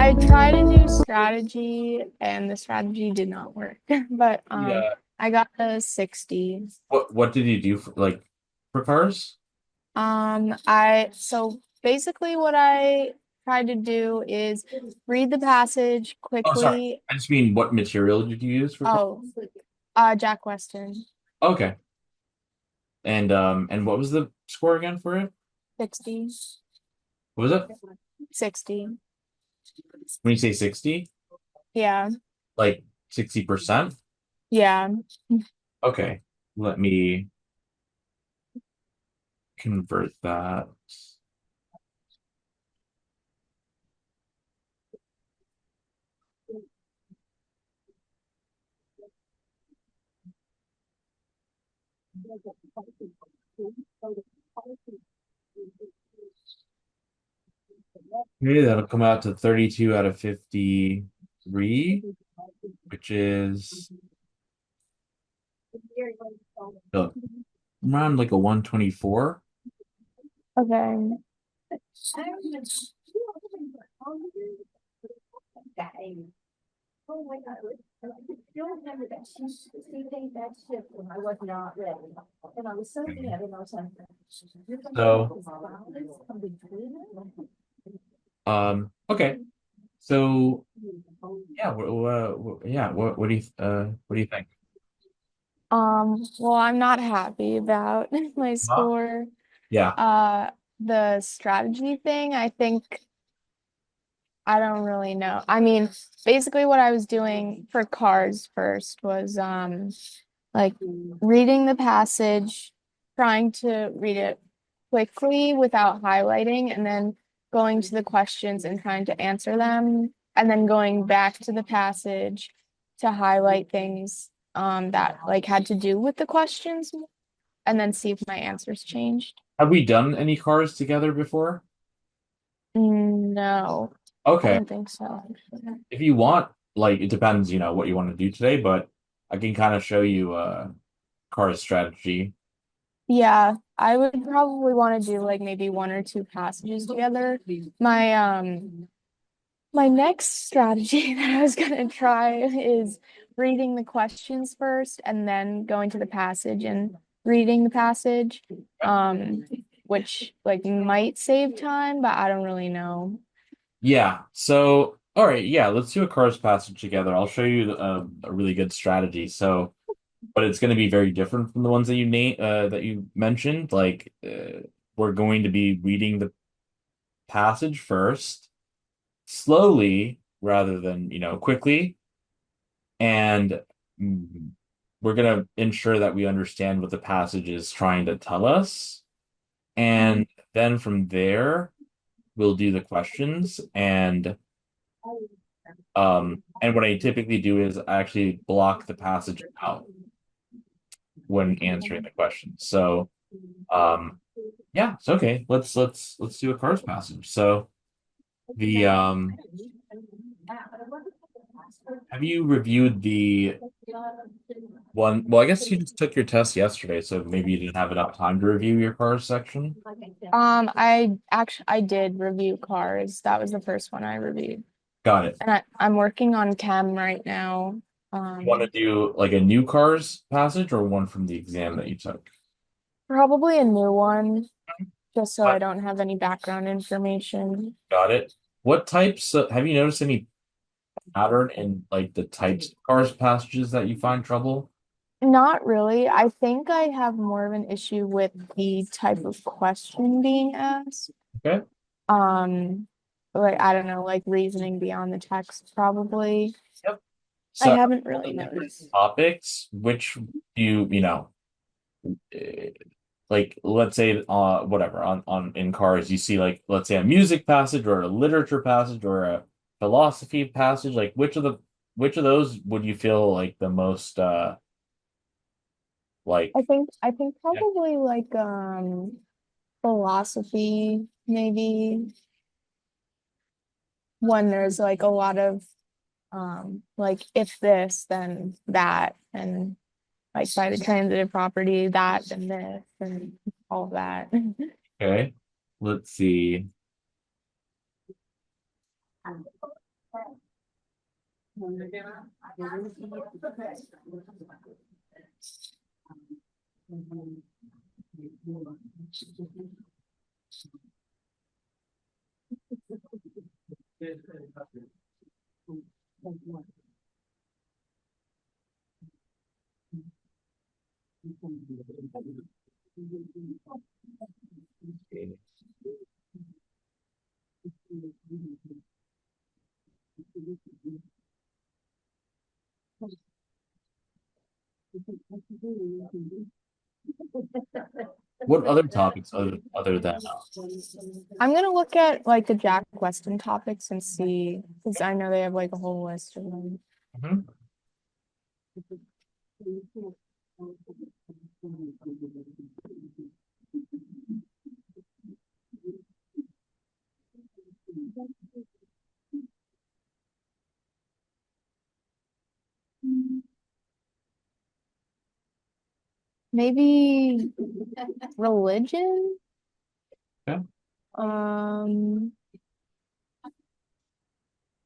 I tried a new strategy and the strategy did not work. But Yeah. I got a 60. What did you do for cars? I so basically what I tried to do is read the passage Oh, sorry. quickly. I just mean what material did you use for cars? Oh, Jack Weston, Okay. And what was the score again for it? 60. What was it? 60. When you say 60, Yeah. like 60%? Yeah. Okay. Let me convert that. Okay, that'll come out to 32 out of 53, which is uh, around like a 124. Okay. Okay. So, okay. So, yeah, what do you think? Well, I'm not happy about my Huh? score. Yeah. Uh, the strategy thing, I think I don't really know. I mean, basically what I was doing for cars first was like reading the passage, trying to read it quickly without highlighting, and then going to the questions and trying to answer them, and then going back to the passage to highlight things that like had to do with the questions, and then see if my answers changed. Have we done any cars together before? No, I Okay. don't think so. If you want, like, it depends, what you want to do today, but I can kind of show you cars strategy. Yeah, I would probably want to do like maybe one or two passages together. My next strategy that I was gonna try is reading the questions first and then going to the passage and reading the passage. Um, which like might save time, but I don't really know. Yeah. So, all right. Yeah. Let's do a cars passage together. I'll show you a really good strategy. So, but it's going to be very different from the ones that you mentioned. Like, we're going to be reading the passage first, slowly rather than, quickly. And mm, we're going to ensure that we understand what the passage is trying to tell us. And then from there, we'll do the questions. And what I typically do is I actually block the passage out when answering the question. So, um, yeah, it's okay. Let's do a cars passage. So the have you reviewed the one? Well, I guess you just took your test yesterday, so maybe you didn't have enough time to review your cars section. I did review cars. That was the first one I reviewed. Got it. And I'm working on chem right now. You want to Um, do like a new cars passage or one from the exam that you took? Probably a new one, just so I What? don't have any background information. Got it. What types have you noticed any pattern in like the types of cars passages that you find trouble? Not really. I think I have more of an issue with the type of question being asked. Okay. Um, like I don't know, like reasoning beyond the text, probably. Yep. I So haven't really noticed. topics, which eh, like let's say whatever on in cars you see like let's say a music passage or a literature passage or a philosophy passage, like which of those would you feel like the most like I think yeah, probably like philosophy, maybe when there's like a lot of like if this then that and like by the transitive property that then this and all of that. okay, let's see. What other topics other than I'm gonna look at like the Jack Weston topics and see, because I know they have like a whole list of them. Mhm. Maybe religion? Okay. Um,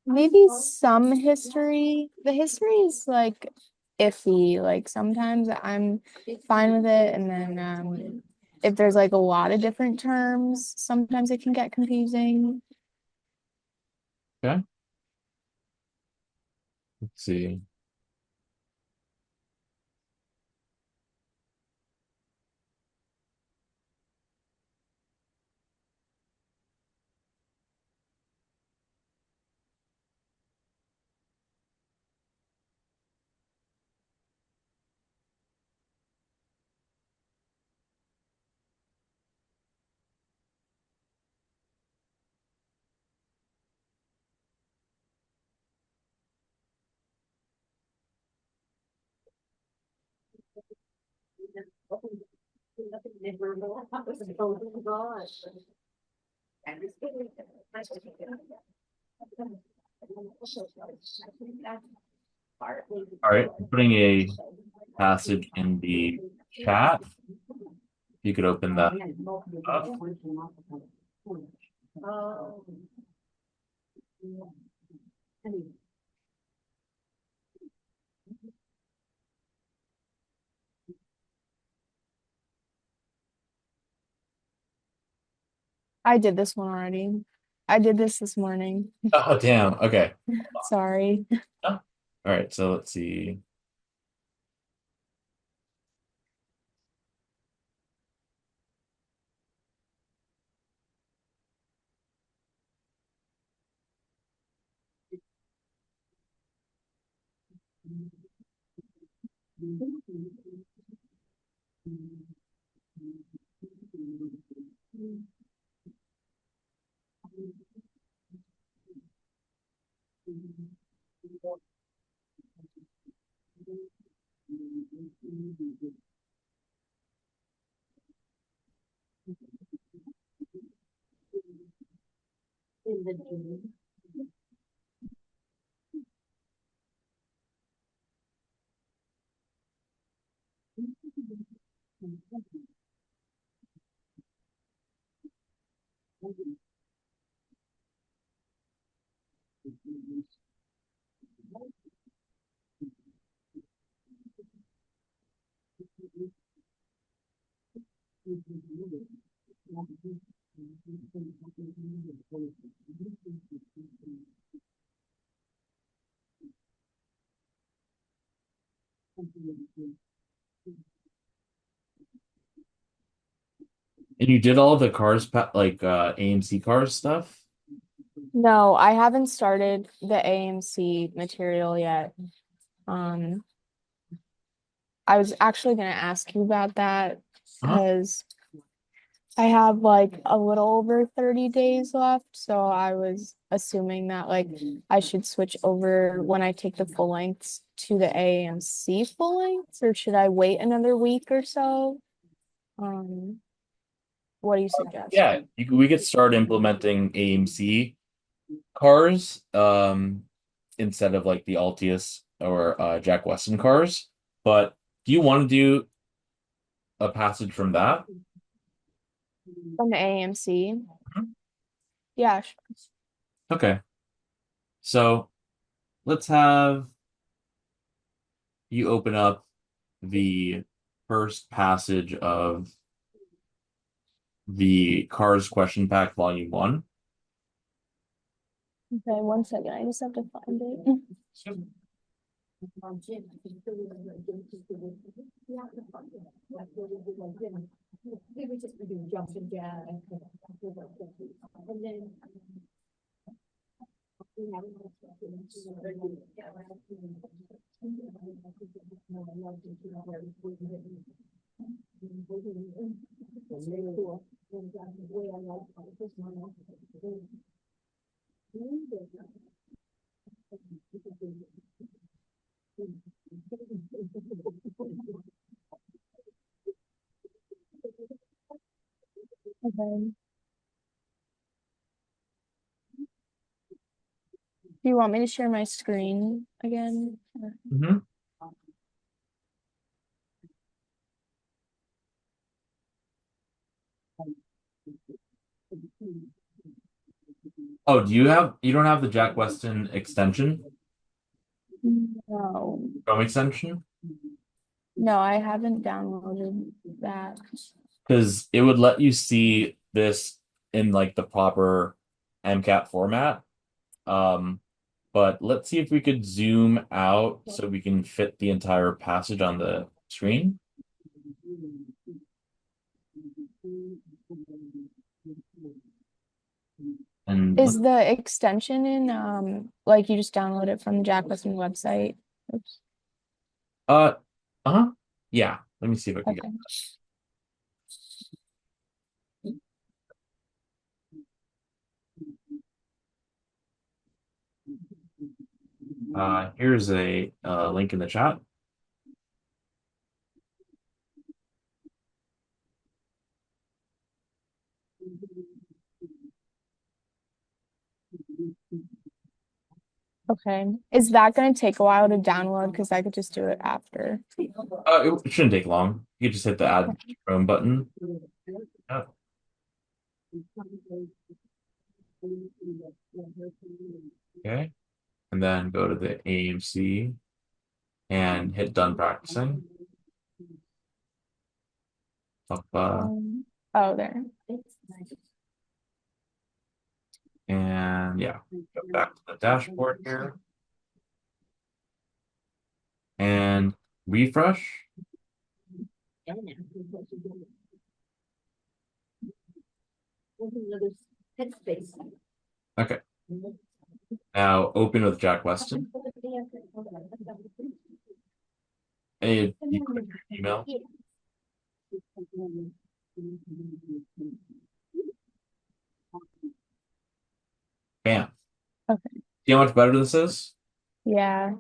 maybe some history. The history is like iffy. Like sometimes I'm fine with it, and then if there's like a lot of different terms, sometimes it can get confusing. Okay. Let's see. All right, I'm putting a passage in the chat. You could open that up. I did this one already. I did this morning. Oh, damn. Okay. Sorry. All right, so let's see. And you did all the cars, like AMC cars stuff? No, I haven't started the AMC material yet. Um, I was actually gonna ask you about that Huh? because I have like a little over 30 days left, so I was assuming that like I should switch over when I take the full lengths to the AMC full lengths, or should I wait another week or so? Um, what do you suggest? Yeah, we could start implementing AMC cars instead of like the Altius or Jack Weston cars. But do you want to do a passage from that? From the AMC? Mhm. Yeah, Okay. So let's have you open up the first passage of the Cars Question Pack Volume 1. Okay, 1 second. I just have to find it. Okay. Do you want me to share my screen again? Mhm. Oh, you don't have the Jack Weston extension, No. Chrome extension? No, I haven't downloaded that. Because it would let you see this in like the proper MCAT format. Um, but let's see if we could zoom out so we can fit the entire passage on the screen. And Is the extension in like you just download it from the Jack Weston website? Oops. uh, uh-huh. Yeah, let me see if I can get. Okay. Here's a link in the chat. Okay. Is that going to take a while to download? Because I could just do it after. It shouldn't take long. You just hit the add Chrome button. Oh, okay. And then go to the AAMC and hit done practicing. Um, oh, there. And yeah, go back to the dashboard here and refresh. Okay. Now open with Jack Weston. Hey, you click your email. Bam. Okay. See how much better this is? Yeah.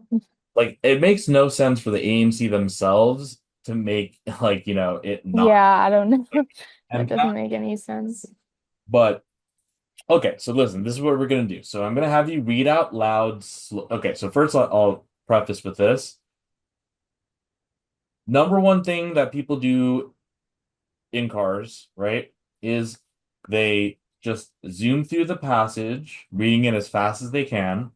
Like it makes no sense for the AMC themselves to make like, it not Yeah, I don't know. That doesn't MCAT. make any sense. But okay, so listen, this is what we're gonna do. So I'm gonna have you read out loud. Okay, so first I'll preface with this. Number one thing that people do in cars, right, is they just zoom through the passage, reading it as fast as they can.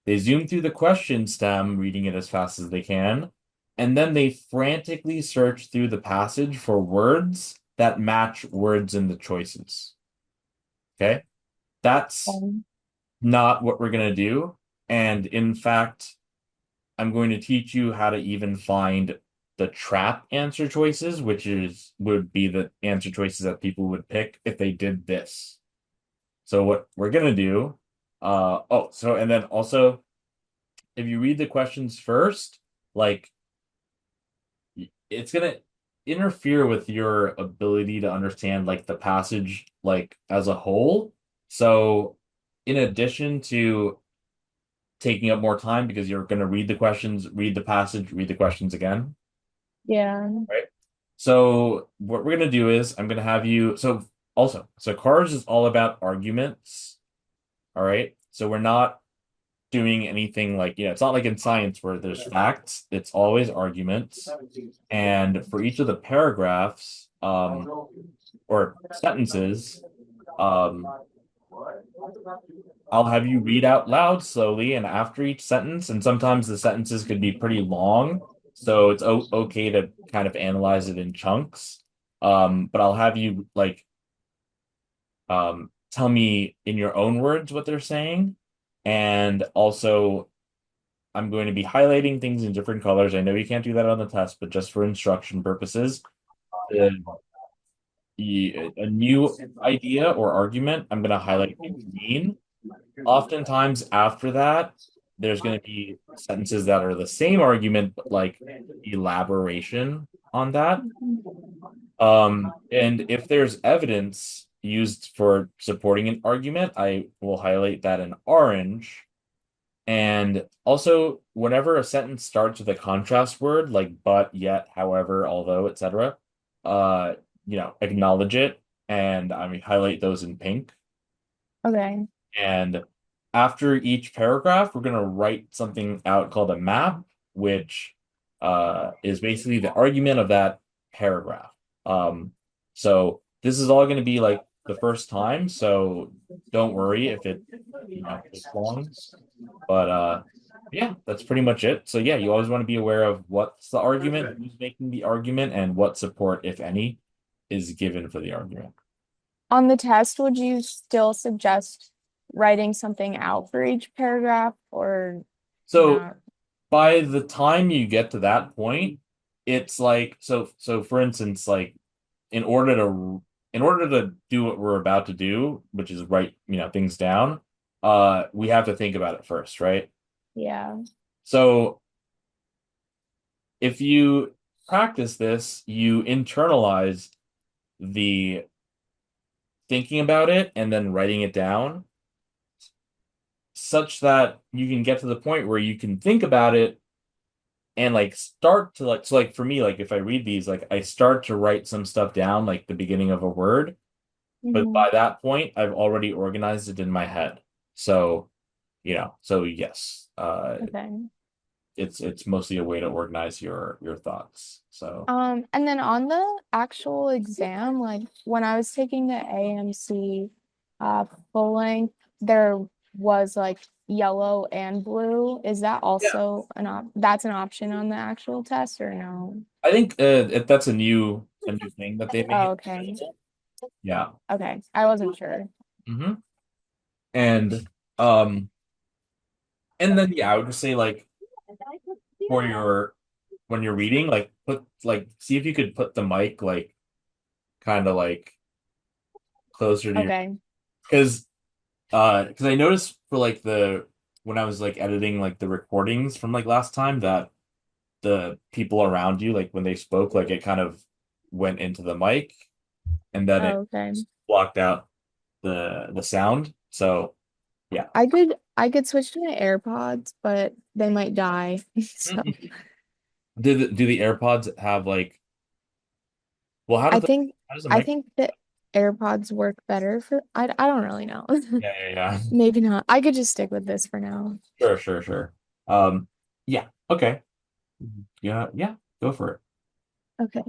They zoom through the question stem, reading it as fast as they can. And then they frantically search through the passage for words that match words in the choices. Okay? That's Um, not what we're going to do. And in fact, I'm going to teach you how to even find the trap answer choices, which would be the answer choices that people would pick if they did this. So what we're gonna do, and then also if you read the questions first, like it's gonna interfere with your ability to understand like the passage like as a whole. So in addition to taking up more time because you're going to read the questions, read the passage, read the questions again. yeah. Right. So what we're going to do is I'm going to have you. So cars is all about arguments. All right. So we're not doing anything like, it's not like in science where there's facts. It's always arguments. And for each of the paragraphs, or sentences, um, I'll have you read out loud slowly and after each sentence, and sometimes the sentences could be pretty long, so it's okay to kind of analyze it in chunks. But I'll have you like tell me in your own words what they're saying, and also I'm going to be highlighting things in different colors. I know you can't do that on the test, but just for instruction purposes, the, a new idea or argument, I'm going to highlight in green. Oftentimes after that, there's going to be sentences that are the same argument, but like elaboration on that. And if there's evidence used for supporting an argument, I will highlight that in orange. And also, whenever a sentence starts with a contrast word like but, yet, however, although, etc., uh, acknowledge it, and I mean highlight those in pink. Okay. And after each paragraph, we're gonna write something out called a map, which is basically the argument of that paragraph. So this is all gonna be like the first time, so don't worry if it takes long. But yeah, that's pretty much it. So yeah, you always want to be aware of what's the argument, who's making the argument, and what support, if any, is given for the argument. On the test, would you still suggest writing something out for each paragraph or So not? by the time you get to that point, it's like so for instance, like in order to in order to do what we're about to do, which is write, things down, we have to think about it first, right? Yeah. So if you practice this, you internalize the thinking about it and then writing it down such that you can get to the point where you can think about it and like start to like so like for me like if I read these like I start to write some stuff down like the beginning of a word, but Hmm. by that point I've already organized it in my head. So, so yes, Okay. it's mostly a way to organize your thoughts. So, And then on the actual exam, like when I was taking the AAMC full length, there was like yellow and blue. Is that yeah, also that's an option on the actual test or no? I think that's a new thing that they Oh, made okay. available. Yeah. Okay. I wasn't sure. Hmm. And um and then yeah, I would just say like for your when you're reading, like put like see if you could put the mic like kind of like closer to your Okay. because I noticed for like the when I was like editing like the recordings from like last time that the people around you like when they spoke like it kind of went into the mic and then Oh, it okay. blocked out the sound. So yeah. I could switch to my AirPods, but they might die. So Mhm. Do the AirPods have like well I think how does the I mic think that AirPods work better for I don't really know. yeah. Maybe not. I could just stick with this for now. Sure, sure, sure. Um, yeah, okay. Yeah, yeah, go for it. Okay.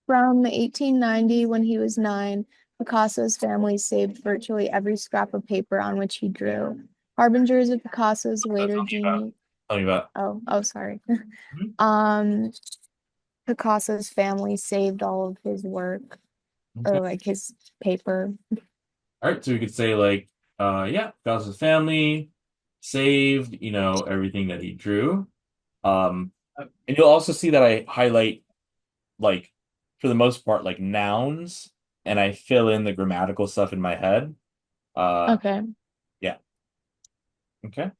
From 1890, when he was 9, Picasso's family saved virtually every scrap of paper on which he drew. Harbingers of Picasso's later Tell me about genius. tell me about. Oh, sorry. Mhm. Um, Picasso's family saved all of his work Okay. or like his paper. All right, so we could say like yeah, Gauss's family saved, everything that he drew. And you'll also see that I highlight like for the most part like nouns and I fill in the grammatical stuff in my head. Uh Okay. yeah, okay.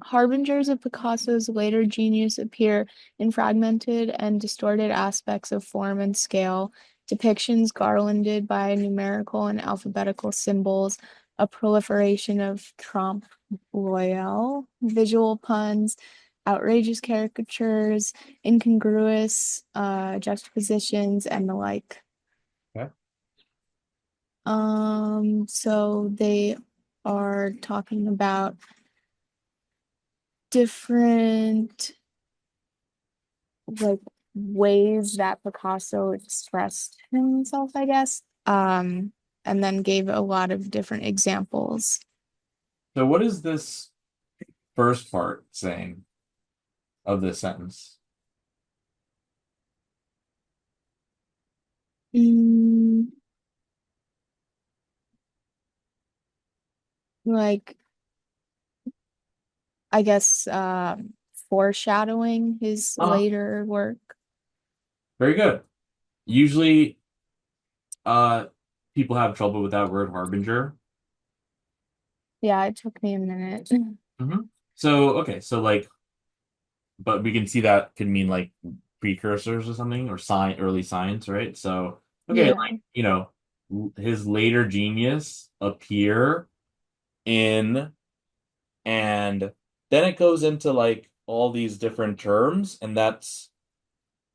Harbingers of Picasso's later genius appear in fragmented and distorted aspects of form and scale, depictions garlanded by numerical and alphabetical symbols, a proliferation of trompe l'oeil, visual puns, outrageous caricatures, incongruous juxtapositions, and the like. Okay. So they are talking about different like ways that Picasso expressed himself, I guess. and then gave a lot of different examples. So what is this first part saying of this sentence? Mm, like, I guess, foreshadowing his Uh-huh. later work. Very good. Usually, uh, people have trouble with that word harbinger. Yeah, it took me a minute. Hmm. So, okay, so like, but we can see that could mean like precursors or something or early science, right? So, okay, Yeah. like, his later genius appear in, and then it goes into like all these different terms, and that's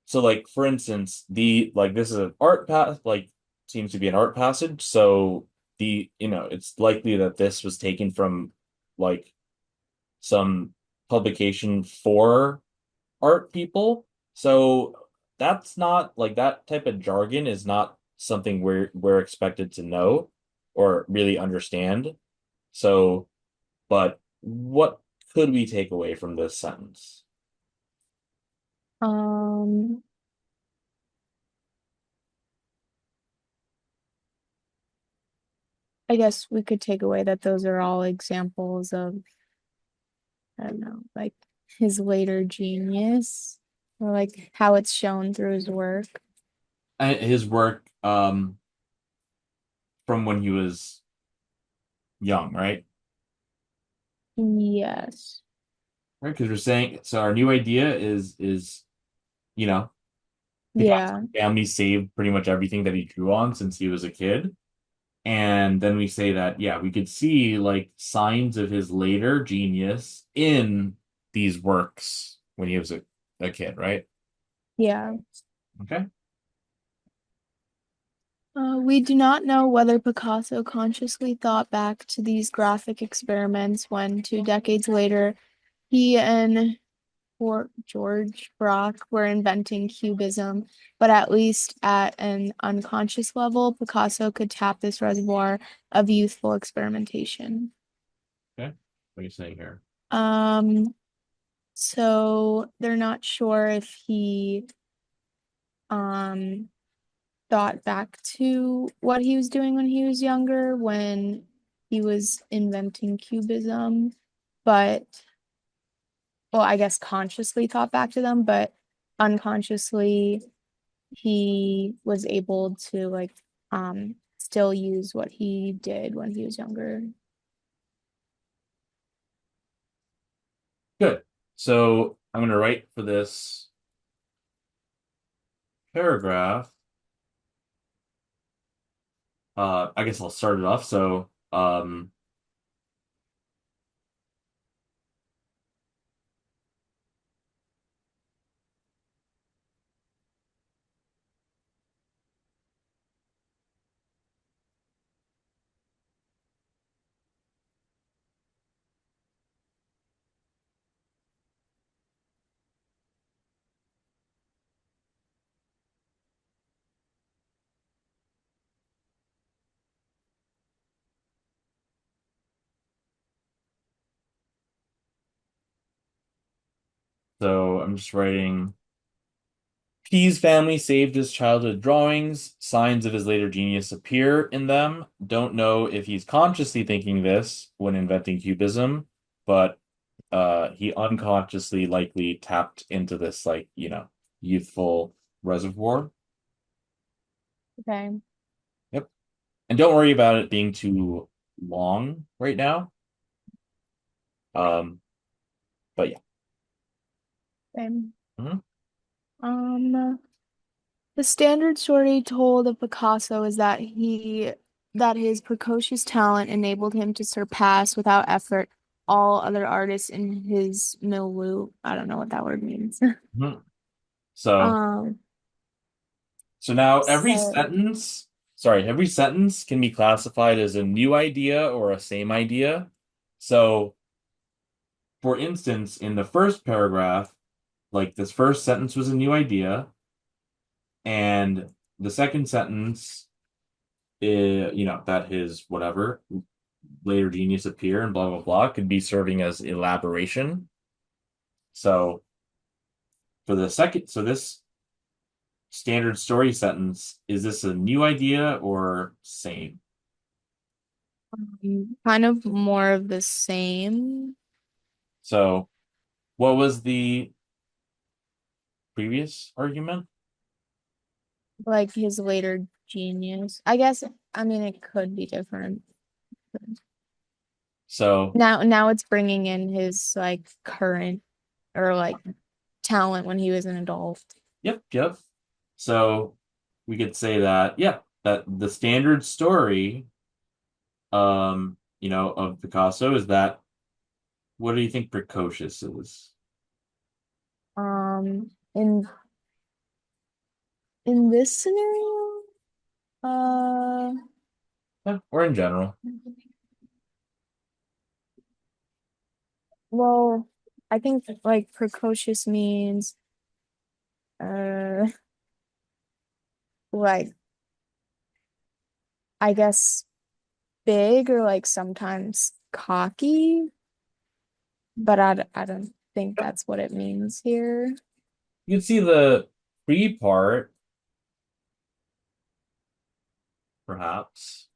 so like for instance, the like this is an art path like seems to be an art passage, so it's likely that this was taken from like some publication for art people. So that's not like that type of jargon is not something we're expected to know or really understand. So, but what could we take away from this sentence? Um, I guess we could take away that those are all examples of, I don't know, like his later genius or like how it's shown through his work. His work from when he was young, right? Yes. Right, because we're saying so our new idea is you know Picasso Yeah. family saved pretty much everything that he drew on since he was a kid. And then we say that, yeah, we could see like signs of his later genius in these works when he was a kid, right? Yeah. Okay. We do not know whether Picasso consciously thought back to these graphic experiments when, 2 decades later, he and George Brock were inventing Cubism, but at least at an unconscious level, Picasso could tap this reservoir of youthful experimentation. Okay. What are you saying here? Um, so they're not sure if he um thought back to what he was doing when he was younger, when he was inventing Cubism, but well, I guess consciously thought back to them, but unconsciously he was able to like still use what he did when he was younger. Good. So I'm going to write for this paragraph. I guess I'll start it off. So I'm just writing. P's family saved his childhood drawings. Signs of his later genius appear in them. Don't know if he's consciously thinking this when inventing cubism, but he unconsciously likely tapped into this, like, youthful reservoir. Okay. Yep. And don't worry about it being too long right now. Um, but yeah. Okay. Mhm. Um, the standard story told of Picasso is that his precocious talent enabled him to surpass without effort all other artists in his milieu. I don't know what that word means. Mhm. So, Um, so now so every sentence can be classified as a new idea or a same idea. So, for instance, in the first paragraph, like this first sentence was a new idea, and the second sentence that his whatever later genius appear and blah blah blah could be serving as elaboration. So for the second, so this standard story sentence, is this a new idea or same? Kind of more of the same, So what was the previous argument? like his later genius. I guess, I mean, it could be different. So Now it's bringing in his like current or like talent when he was an adult. yep, yep. So we could say that, yeah, that the standard story, of Picasso is that what do you think precocious is? Um, in this scenario, uh, Yeah, or in general. well, I think like precocious means uh like I guess big or like sometimes cocky, but I don't think that's what it means here. You can see the pre part, perhaps.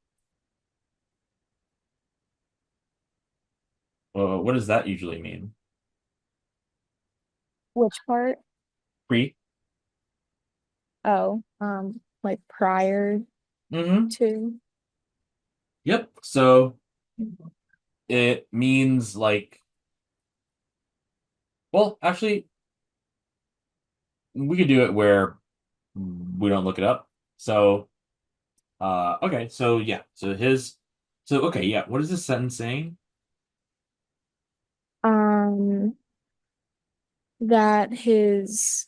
What does that usually mean? Which part? Pre? Oh, like prior Mm-hmm. to. Yep. So it means like, well, actually, we could do it where we don't look it up. So, okay. So yeah. So okay. Yeah. What is this sentence saying? Um, that his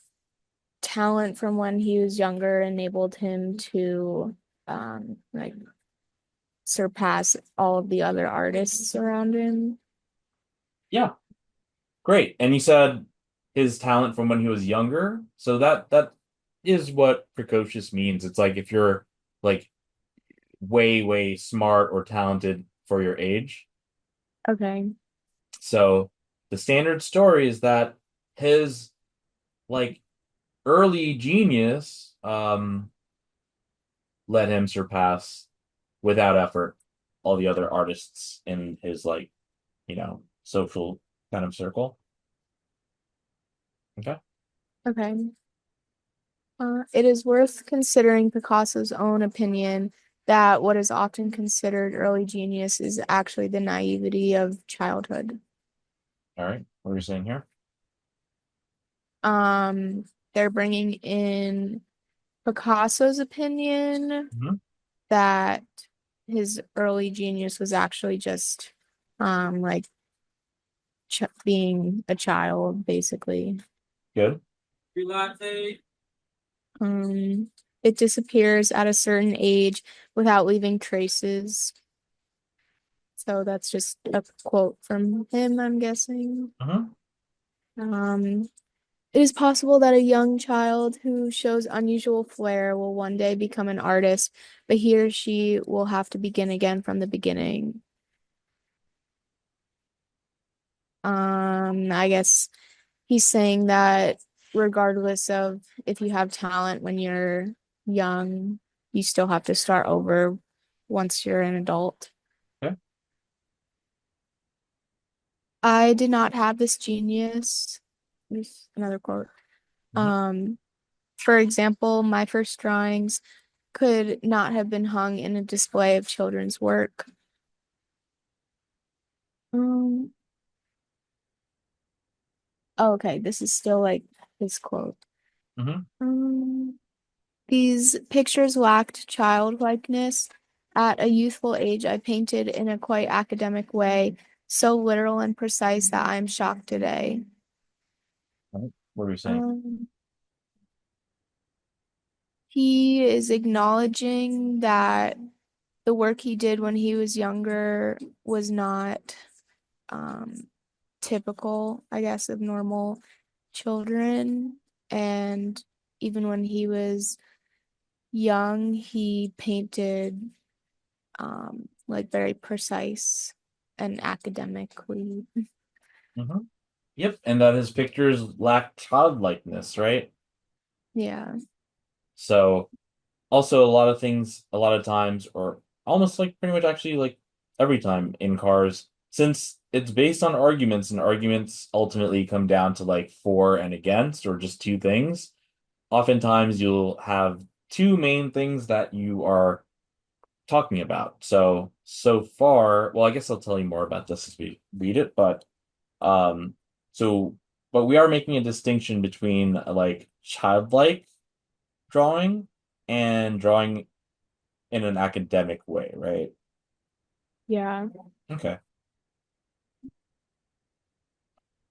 talent from when he was younger enabled him to like surpass all of the other artists around him. Yeah. Great. And you said his talent from when he was younger. So that is what precocious means. It's like if you're like way, way smart or talented for your age. Okay. So the standard story is that his like early genius let him surpass without effort all the other artists in his like, social kind of circle. Okay. Okay. It is worth considering Picasso's own opinion that what is often considered early genius is actually the naivety of childhood. All right. What are you saying here? Um, they're bringing in Picasso's opinion Mhm. that his early genius was actually just like ch being a child, basically. Good. Um, it disappears at a certain age without leaving traces. So that's just a quote from him, I'm guessing. Uh-huh. Um, it is possible that a young child who shows unusual flair will one day become an artist, but he or she will have to begin again from the beginning. I guess he's saying that regardless of if you have talent when you're young, you still have to start over once you're an adult. Okay. I did not have this genius. There's another quote. Mhm. Um, for example, my first drawings could not have been hung in a display of children's work. Um, oh, okay, this is still like his quote. Mhm. Um, these pictures lacked childlikeness. At a youthful age, I painted in a quite academic way, so literal and precise that I'm shocked today. All right. What are you saying? Um, he is acknowledging that the work he did when he was younger was not um, typical, I guess, of normal children. And even when he was young, he painted. like very precise and academically. Hmm. Yep, and that his pictures lack childlikeness, right? Yeah. So also a lot of things, a lot of times, or almost like pretty much actually like every time in cars, since it's based on arguments and arguments ultimately come down to like for and against or just two things, oftentimes you'll have two main things that you are talking about. So far, well, I guess I'll tell you more about this as we read it, but um, so, but we are making a distinction between like childlike drawing and drawing in an academic way, right? Yeah. Okay.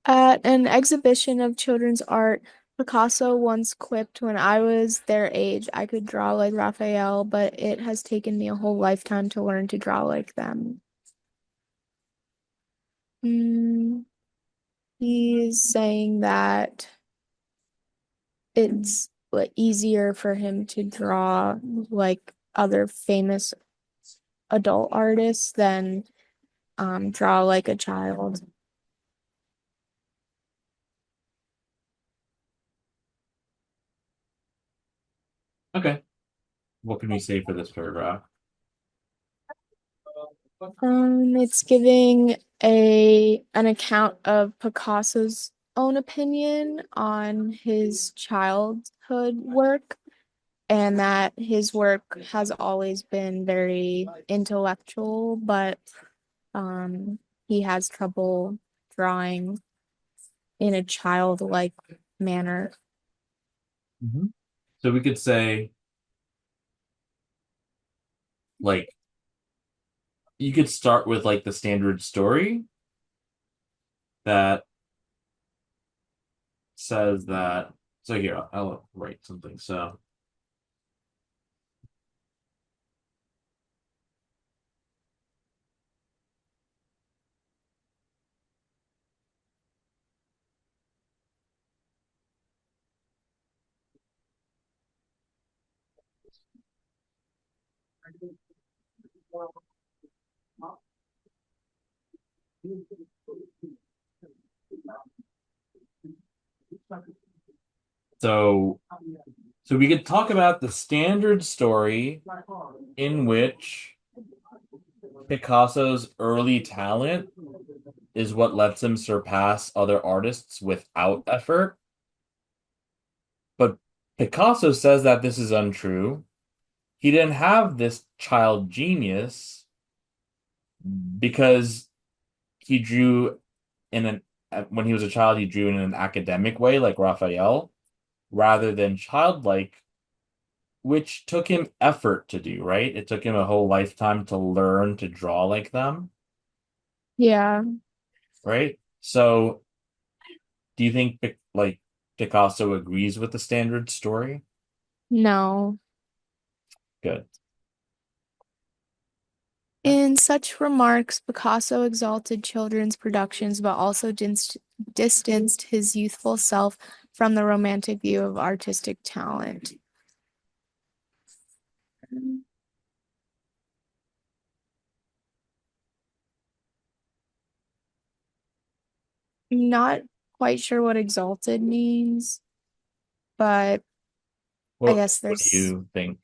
At an exhibition of children's art, Picasso once quipped, when I was their age, I could draw like Raphael, but it has taken me a whole lifetime to learn to draw like them. Mm, he's saying that it's like easier for him to draw like other famous adult artists than draw like a child. Okay. What can we say for this paragraph? It's giving an account of Picasso's own opinion on his childhood work, and that his work has always been very intellectual, but um, he has trouble drawing in a childlike manner. Hmm. So we could say, like, you could start with like the standard story that says that. So here, I'll write something. So, so we could talk about the standard story in which Picasso's early talent is what lets him surpass other artists without effort. But Picasso says that this is untrue. He didn't have this child genius because he drew in an when he was a child, he drew in an academic way, like Raphael, rather than childlike, which took him effort to do, right? It took him a whole lifetime to learn to draw like them, Yeah, right? So, do you think like Picasso agrees with the standard story? no. Good. In such remarks, Picasso exalted children's productions, but also distanced his youthful self from the romantic view of artistic talent. Not quite sure what exalted means, but I guess What do there's you think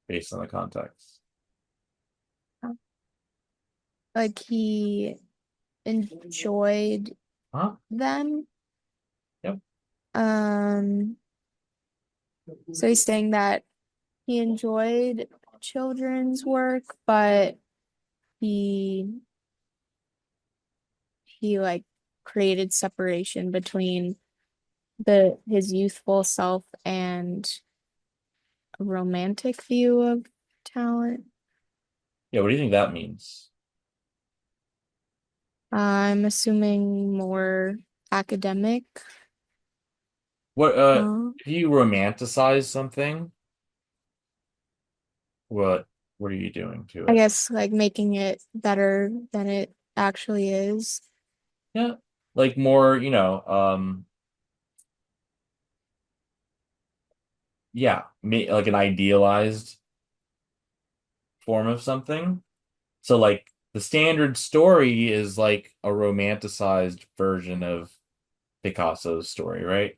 based on the context? like he enjoyed Huh? them. Yep. Um, so he's saying that he enjoyed children's work, but he he like created separation between the his youthful self and a romantic view of talent. Yeah, what do you think that means? I'm assuming more academic. What Uh, if you romanticize something, what what are you doing to I it? guess like making it better than it actually is. Yeah. Like more, yeah, like an idealized form of something. So like the standard story is like a romanticized version of Picasso's story, right?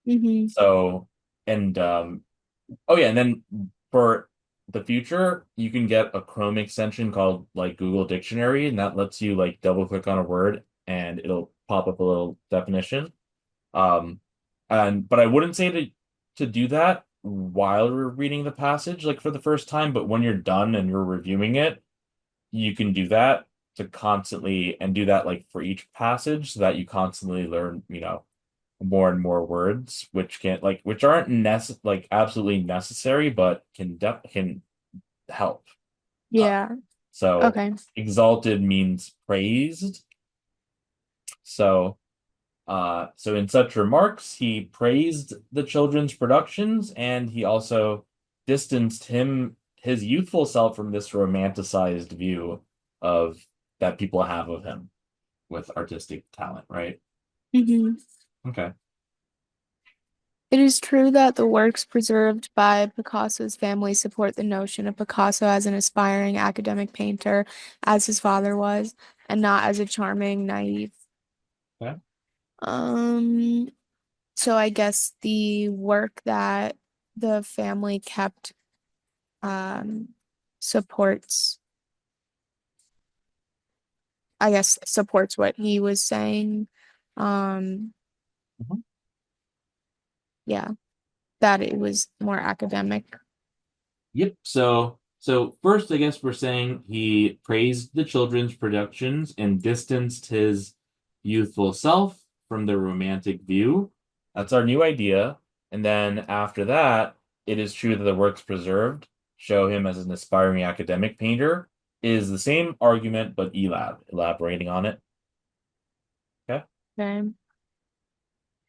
Mm-hmm. So and oh yeah, and then for the future, you can get a Chrome extension called like Google Dictionary, and that lets you like double click on a word and it'll pop up a little definition. Um, and but I wouldn't say to do that while you're reading the passage, like for the first time, but when you're done and you're reviewing it, you can do that to constantly and do that like for each passage so that you constantly learn, more and more words, which can like which aren't like absolutely necessary, but can help. Uh, Yeah. so Okay. exalted means praised. So so in such remarks, he praised the children's productions, and he also distanced his youthful self from this romanticized view of that people have of him with artistic talent, right? Mm-hmm. Okay. It is true that the works preserved by Picasso's family support the notion of Picasso as an aspiring academic painter, as his father was, and not as a charming, naive. Okay. Um, so I guess the work that the family kept um supports, I guess supports what he was saying. Um, Mhm. yeah, that it was more academic. Yep. So first, I guess we're saying he praised the children's productions and distanced his youthful self from the romantic view. That's our new idea. And then after that, it is true that the works preserved show him as an aspiring academic painter is the same argument, but elaborating on it. Okay. Okay.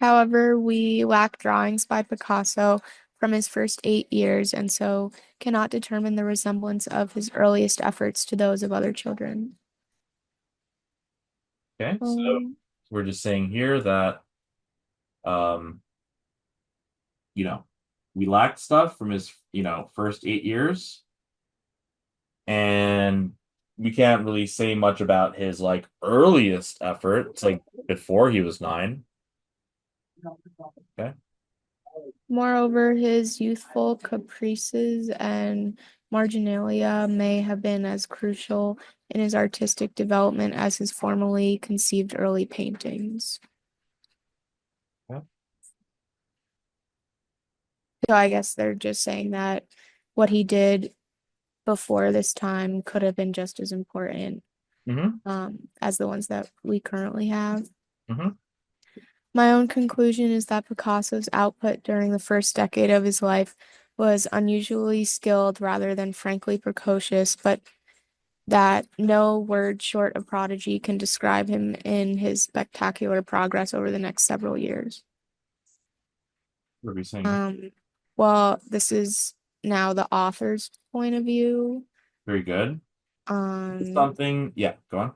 However, we lack drawings by Picasso from his first 8 years, and so cannot determine the resemblance of his earliest efforts to those of other children. Okay. So Um, we're just saying here that um, you know, we lacked stuff from his, first 8 years. And we can't really say much about his like earliest efforts, like before he was 9. Okay. Moreover, his youthful caprices and marginalia may have been as crucial in his artistic development as his formally conceived early paintings. Okay. So I guess they're just saying that what he did before this time could have been just as important Mm-hmm. as the ones that we currently have. Mm-hmm. My own conclusion is that Picasso's output during the first decade of his life was unusually skilled rather than frankly precocious, but that no word short of prodigy can describe him in his spectacular progress over the next several years. What are we saying here? Um, well, this is now the author's point of view. Very good. Um, Something, yeah, go on.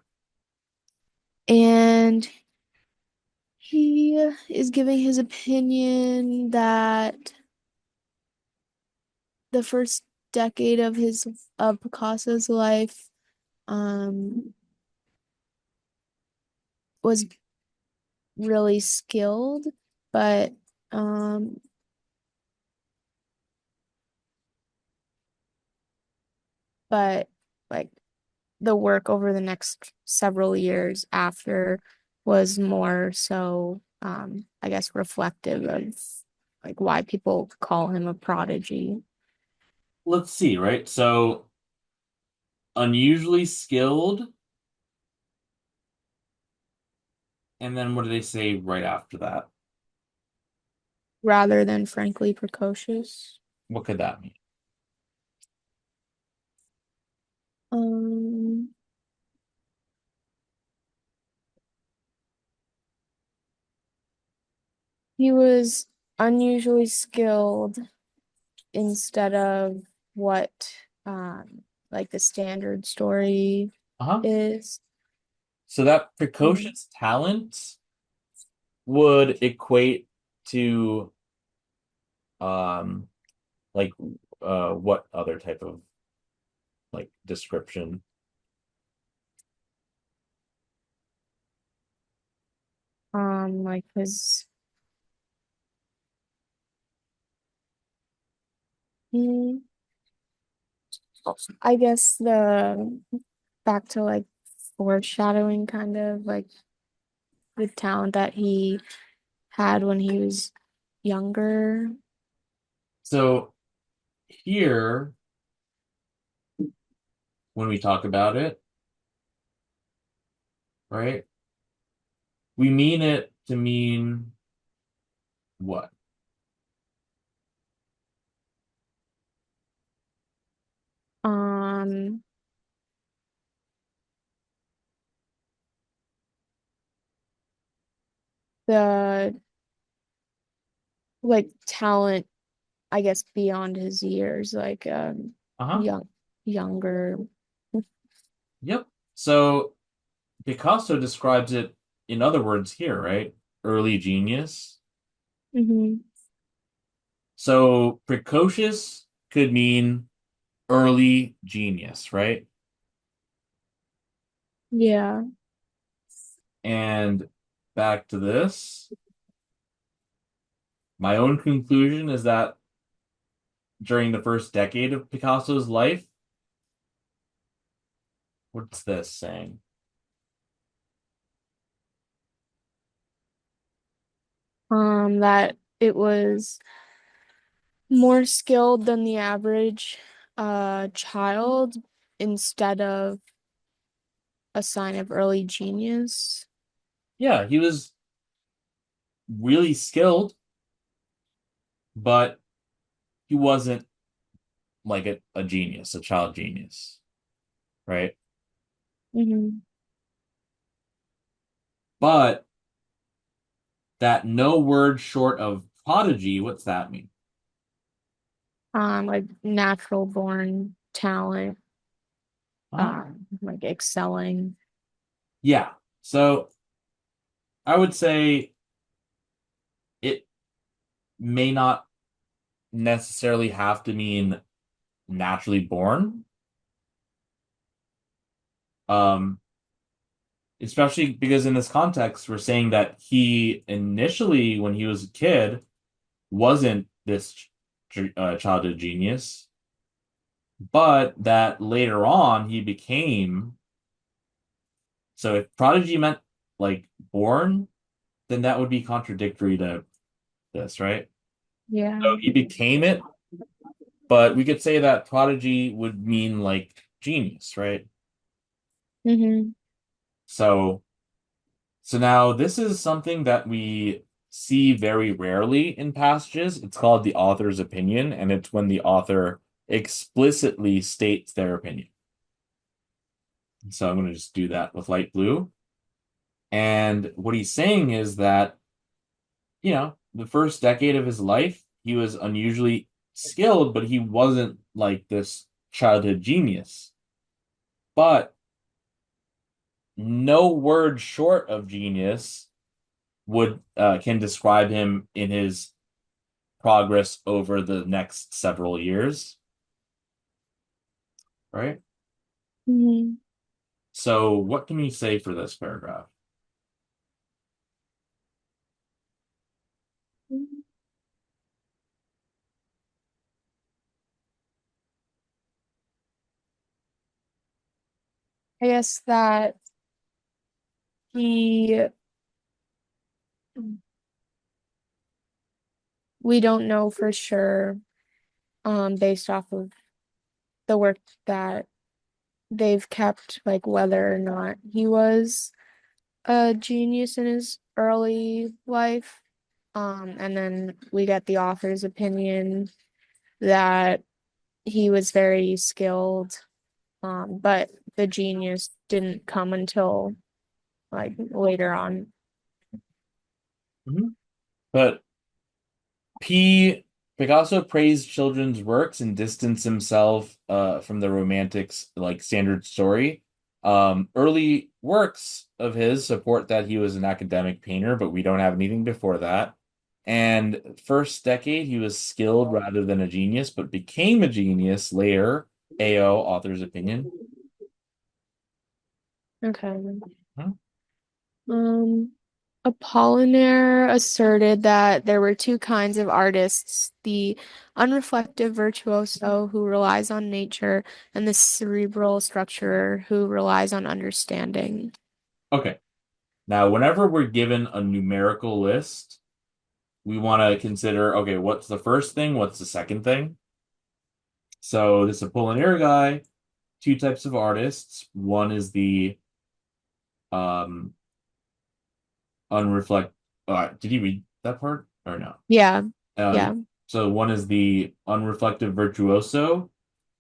and he is giving his opinion that the first decade of Picasso's life um was really skilled, but um but like the work over the next several years after was more so I guess reflective of like why people call him a prodigy. Let's see, right? So unusually skilled, and then what do they say right after that? Rather than frankly precocious. What could that mean? Um, he was unusually skilled instead of what like the standard story Uh-huh. is. So that Um, precocious talent would equate to um like what other type of like description. Like his, mm, I guess the back to like foreshadowing kind of like the talent that he had when he was younger. So here, when we talk about it, right, we mean it to mean what? Um, the like talent, I guess, beyond his years, like Uh-huh. young younger. Yep. So Picasso describes it in other words here, right? Early genius. Hmm. So precocious could mean early genius, right? Yeah. And back to this, my own conclusion is that during the first decade of Picasso's life, what's this saying? That it was more skilled than the average child instead of a sign of early genius. Yeah, he was really skilled, but he wasn't like a genius, a child genius, right? Hmm. But that no word short of prodigy, what's that mean? Like natural born talent, Huh? like excelling. Yeah. So I would say it may not necessarily have to mean naturally born. Um, Especially because in this context, we're saying that he initially, when he was a kid, wasn't this childhood genius, but that later on he became. So if prodigy meant like born, then that would be contradictory to this, right? Yeah. So he became it, but we could say that prodigy would mean like genius, right? Hmm. So so now this is something that we see very rarely in passages. It's called the author's opinion, and it's when the author explicitly states their opinion. So I'm going to just do that with light blue. And what he's saying is that, the first decade of his life, he was unusually skilled, but he wasn't like this childhood genius. But no word short of genius would can describe him in his progress over the next several years, right? Hmm. So what can we say for this paragraph? I guess that he we don't know for sure, based off of the work that they've kept, like whether or not he was a genius in his early life. And then we get the author's opinion that he was very skilled, but the genius didn't come until like later on. Mhm. But P. Picasso praised children's works and distanced himself from the romantics like standard story. Early works of his support that he was an academic painter, but we don't have anything before that. And first decade, he was skilled rather than a genius, but became a genius later AO, author's opinion. Okay. Hmm? Um, Apollinaire asserted that there were two kinds of artists, the unreflective virtuoso who relies on nature, and the cerebral structurer who relies on understanding. Okay. Now, whenever we're given a numerical list, we want to consider, okay, what's the first thing? What's the second thing? So this Apollinaire guy, two types of artists. One is the um unreflect. Did you read that part or no? Yeah, Uh, yeah. so one is the unreflective virtuoso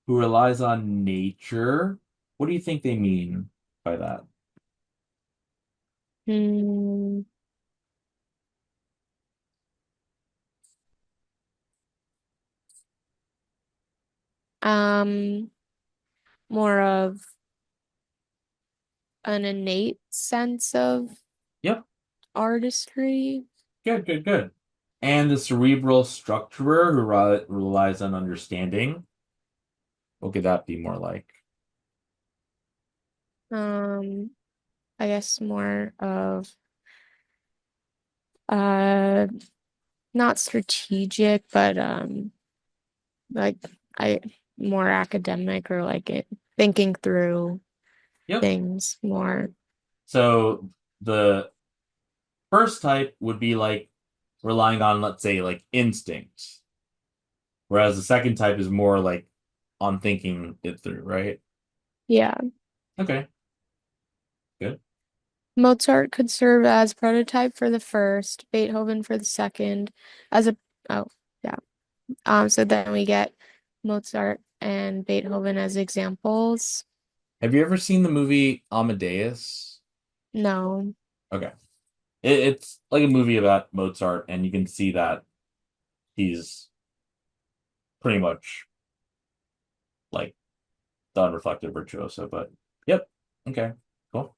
who relies on nature. What do you think they mean by that? Hmm. Um, More of an innate sense of Yep, artistry. good, good, good. And the cerebral structurer who relies on understanding. What could that be more like? Um, I guess more of uh not strategic, but like I more academic or like it thinking through Yep. things more. So the first type would be like relying on, let's say, like instinct, whereas the second type is more like on thinking it through, right? Yeah. Okay, good. Mozart could serve as prototype for the first, Beethoven for the second, as a oh yeah. So then we get Mozart and Beethoven as examples. Have you ever seen the movie Amadeus? No. Okay. It's like a movie about Mozart, and you can see that he's pretty much like the unreflective virtuoso, but yep. Okay, cool.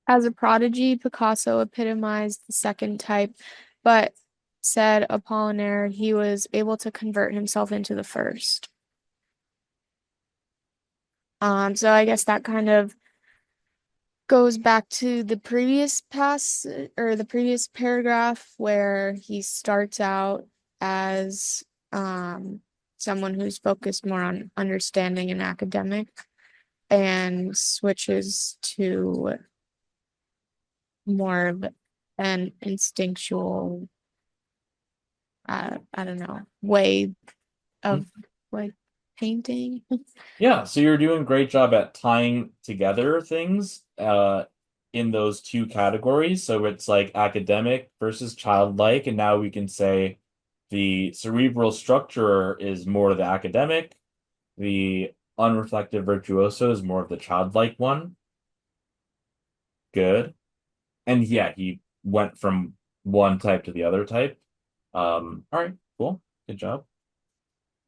As a prodigy, Picasso epitomized the second type, but said Apollinaire he was able to convert himself into the first. So I guess that kind of goes back to the previous pass or the previous paragraph where he starts out as someone who's focused more on understanding and academic and switches to more of an instinctual, I don't know, way of like painting. Yeah, so you're doing a great job at tying together things in those two categories. So it's like academic versus childlike, and now we can say the cerebral structure is more of the academic, the unreflective virtuoso is more of the childlike one. Good. And yeah, he went from one type to the other type. All right, cool. Good job.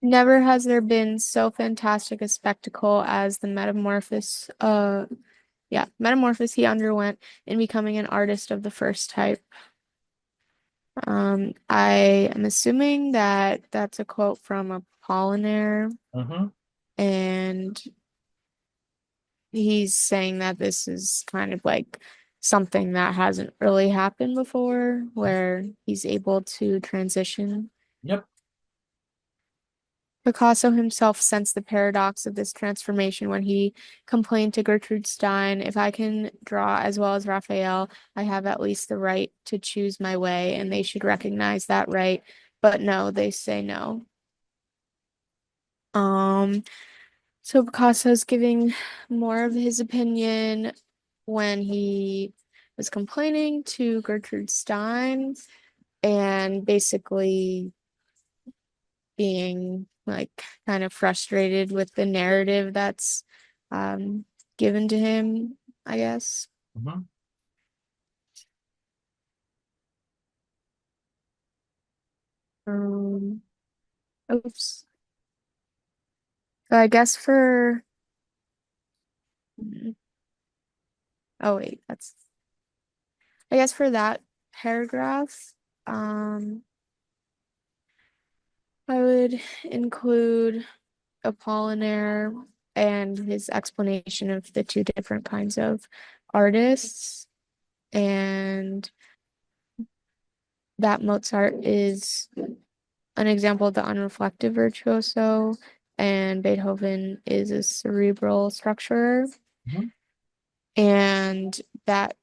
Never has there been so fantastic a spectacle as the metamorphosis he underwent in becoming an artist of the first type. I am assuming that that's a quote from Apollinaire, Mm-hmm. and he's saying that this is kind of like something that hasn't really happened before, where he's able to transition. Yep. Picasso himself sensed the paradox of this transformation when he complained to Gertrude Stein, if I can draw as well as Raphael, I have at least the right to choose my way, and they should recognize that right. But no, they say no. Um, so Picasso's giving more of his opinion when he was complaining to Gertrude Stein and basically being like kind of frustrated with the narrative that's um given to him, I guess. Mm-hmm. Um, Oops. So I guess for oh wait, that's I guess for that paragraph, um, I would include. Apollinaire and his explanation of the two different kinds of artists, and that Mozart is an example of the unreflective virtuoso, and Beethoven is a cerebral structurer, Mhm. and that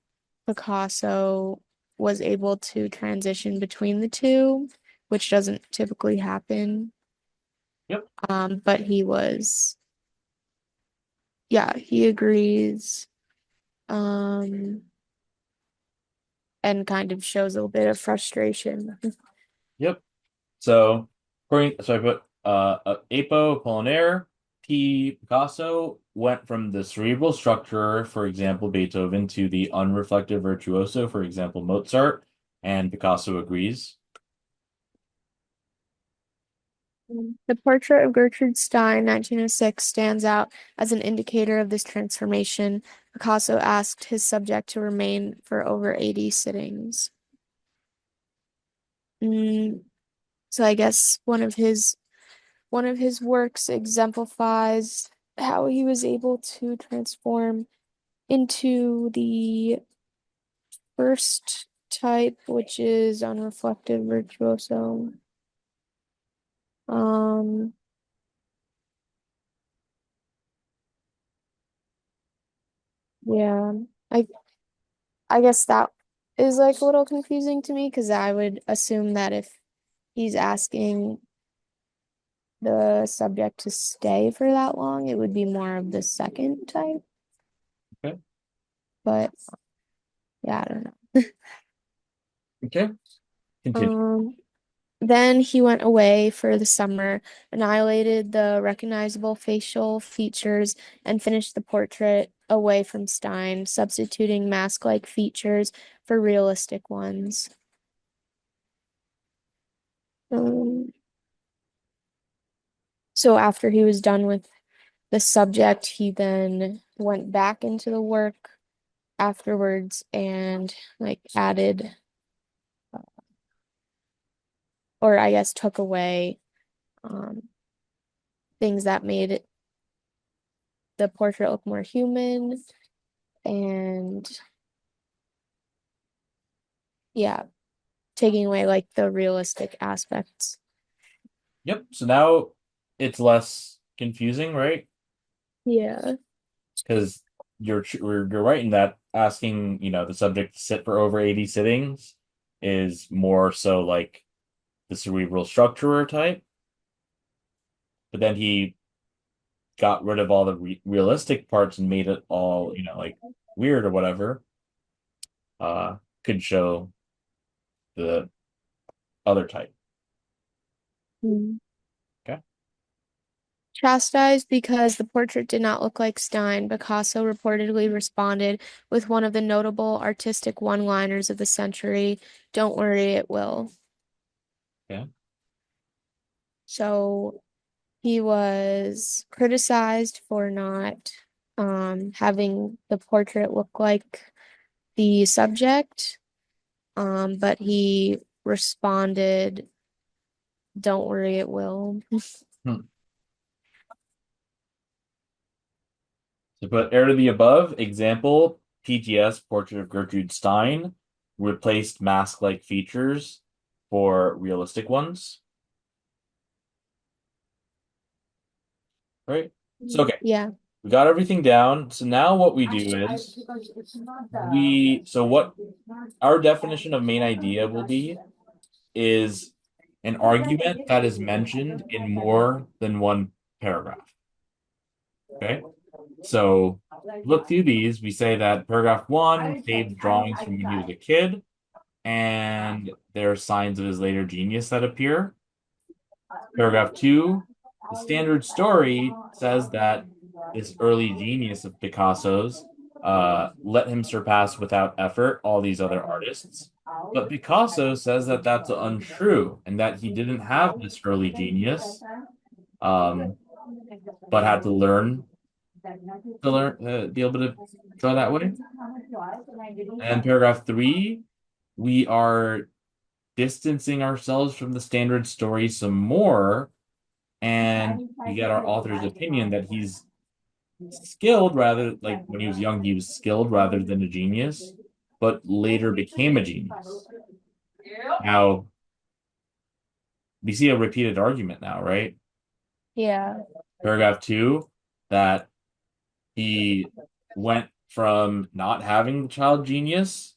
Picasso was able to transition between the two, which doesn't typically happen. Yep. But he was, yeah, he agrees, um, and kind of shows a little bit of frustration. Yep. So, so I put Apo Apollinaire, P Picasso went from the cerebral structure, for example, Beethoven, to the unreflective virtuoso, for example, Mozart, and Picasso agrees. The portrait of Gertrude Stein, 1906, stands out as an indicator of this transformation. Picasso asked his subject to remain for over 80 sittings. Mm, so I guess one of his works exemplifies how he was able to transform into the first type, which is unreflective virtuoso. Um, yeah, I I guess that is like a little confusing to me because I would assume that if he's asking the subject to stay for that long, it would be more of the second type. Okay. But yeah, I don't know. Okay. Continue. Um, then he went away for the summer, annihilated the recognizable facial features, and finished the portrait away from Stein, substituting mask-like features for realistic ones. Um, so after he was done with the subject, he then went back into the work afterwards and like added, or I guess took away um, things that made the portrait look more human, and yeah, taking away like the realistic aspects. Yep. So now it's less confusing, right? Yeah. Because you're right in that asking, the subject to sit for over 80 sittings is more so like the cerebral structurer type. But then he got rid of all the realistic parts and made it all, like weird or whatever. Could show the other type. Mm. Okay. Chastised because the portrait did not look like Stein, Picasso reportedly responded with one of the notable artistic one-liners of the century, "Don't worry, it will." Yeah. So he was criticized for not having the portrait look like the subject, but he responded, "Don't worry, it will." Hmm. So put air to the above example, PGS portrait of Gertrude Stein replaced mask-like features for realistic ones. Right? So okay, Yeah. we got everything down. So now what we do is what our definition of main idea will be is an argument that is mentioned in more than one paragraph. Okay. So look through these. We say that paragraph one saved drawings from when he was a kid, and there are signs of his later genius that appear. Paragraph two, the standard story says that this early genius of Picasso's let him surpass without effort all these other artists. But Picasso says that that's untrue and that he didn't have this early genius, um, but had to be able to draw that way. And paragraph three, we are distancing ourselves from the standard story some more And we get our author's opinion that he's skilled rather, like when he was young, he was skilled rather than a genius, but later became a genius. Now, we see a repeated argument now, right? Yeah. Paragraph two, that he went from not having the child genius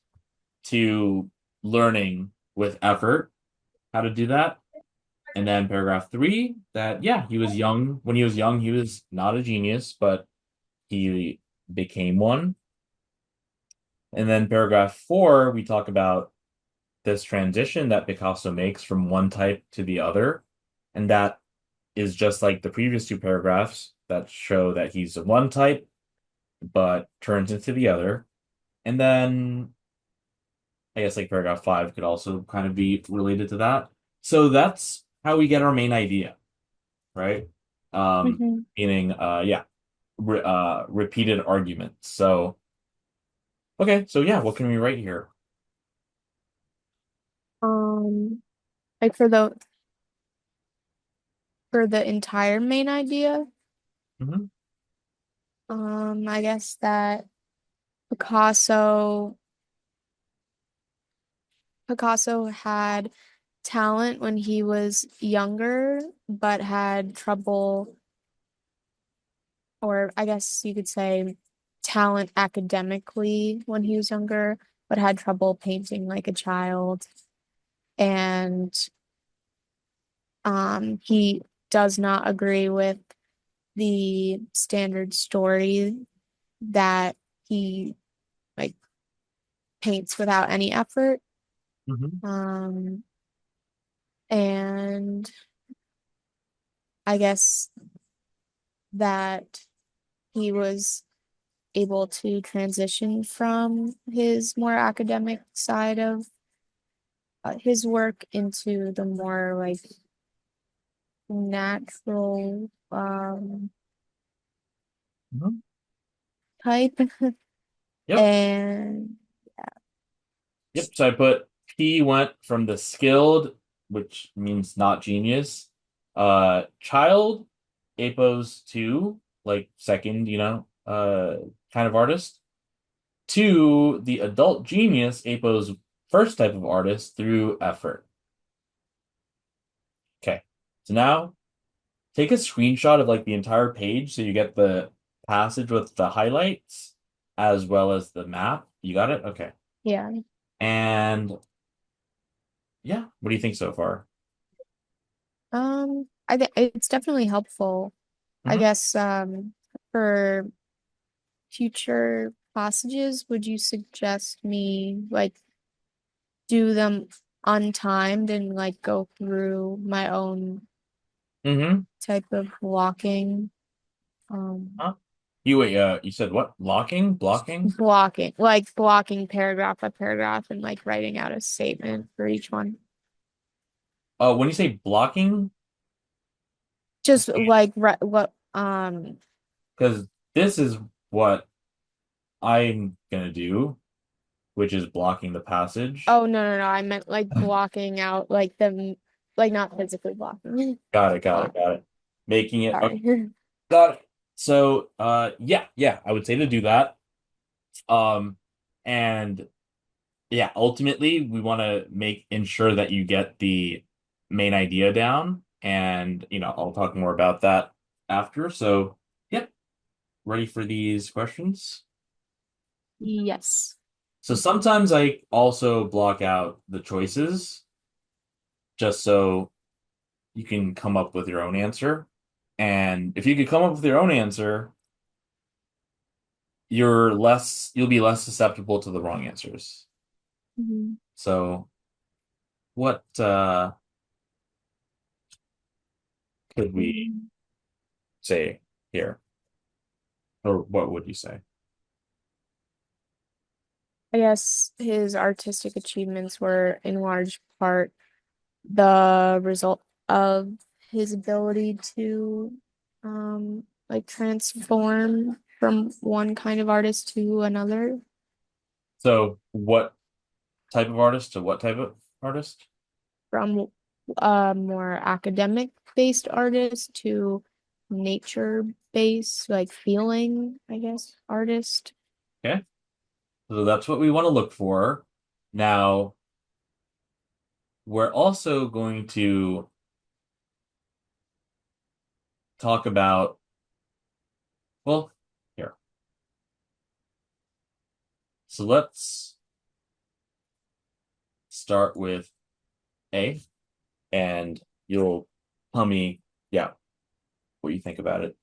to learning with effort how to do that. And then paragraph three, that yeah, he was young. When he was young, he was not a genius, but he became one. And then paragraph four, we talk about this transition that Picasso makes from one type to the other. And that is just like the previous two paragraphs that show that he's a one type, but turns into the other. And then I guess like paragraph five could also kind of be related to that. So that's how we get our main idea, right? Hmm. Meaning, yeah, repeated arguments. So, okay, so yeah, what can we write here? Um, like for the entire main idea, Hmm. I guess that Picasso Picasso had talent when he was younger, but had trouble, or I guess you could say talent academically when he was younger, but had trouble painting like a child. And he does not agree with the standard story that he like paints without any effort. Hmm. Um, and I guess that he was able to transition from his more academic side of his work into the more like natural Hmm. type. Yep. And Yep. So I put P went from the skilled, which means not genius, child, apos to like second, kind of artist, to the adult genius, apos first type of artist through effort. Okay. So now take a screenshot of like the entire page so you get the passage with the highlights as well as the map. You got it? Okay. yeah, And yeah, what do you think so far? I think it's definitely helpful. I Mhm. guess for future passages, would you suggest me like do them untimed and like go through my own Mm-hmm. type of walking? Huh? You wait, you said what? Blocking? Blocking? Blocking paragraph by paragraph and like writing out a statement for each one. When you say blocking, Just like what because this is what I'm gonna do, which is blocking the passage. oh no, I meant like blocking out like the like not physically blocking. Got it, got Uh, it, got it. Making it, okay, sorry. got it. So, yeah, I would say to do that. Um, and yeah, ultimately, we want to ensure that you get the main idea down, and I'll talk more about that after. So, yep, ready for these questions? Yes. So sometimes I also block out the choices just so you can come up with your own answer. And if you could come up with your own answer, you'll be less susceptible to the wrong answers. Mhm. So what could we Mm, say here? Or what would you say? I guess his artistic achievements were in large part the result of his ability to like transform from one kind of artist to another. So what type of artist to what type of artist? From more academic based artist to nature based, like feeling, I guess, artist. Okay. So that's what we want to look for. Now, we're also going to talk about, well, here. So let's start with A, and you'll tell me, yeah, what you think about it.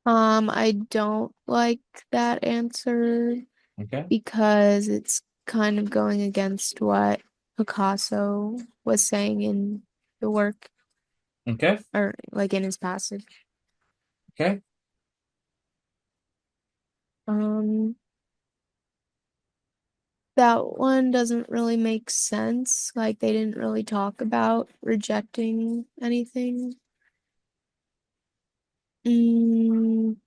I don't like that answer Okay. because it's kind of going against what Picasso was saying in the work Okay. or like in his passage. Okay. Um, that one doesn't really make sense. Like they didn't really talk about rejecting anything. Mm,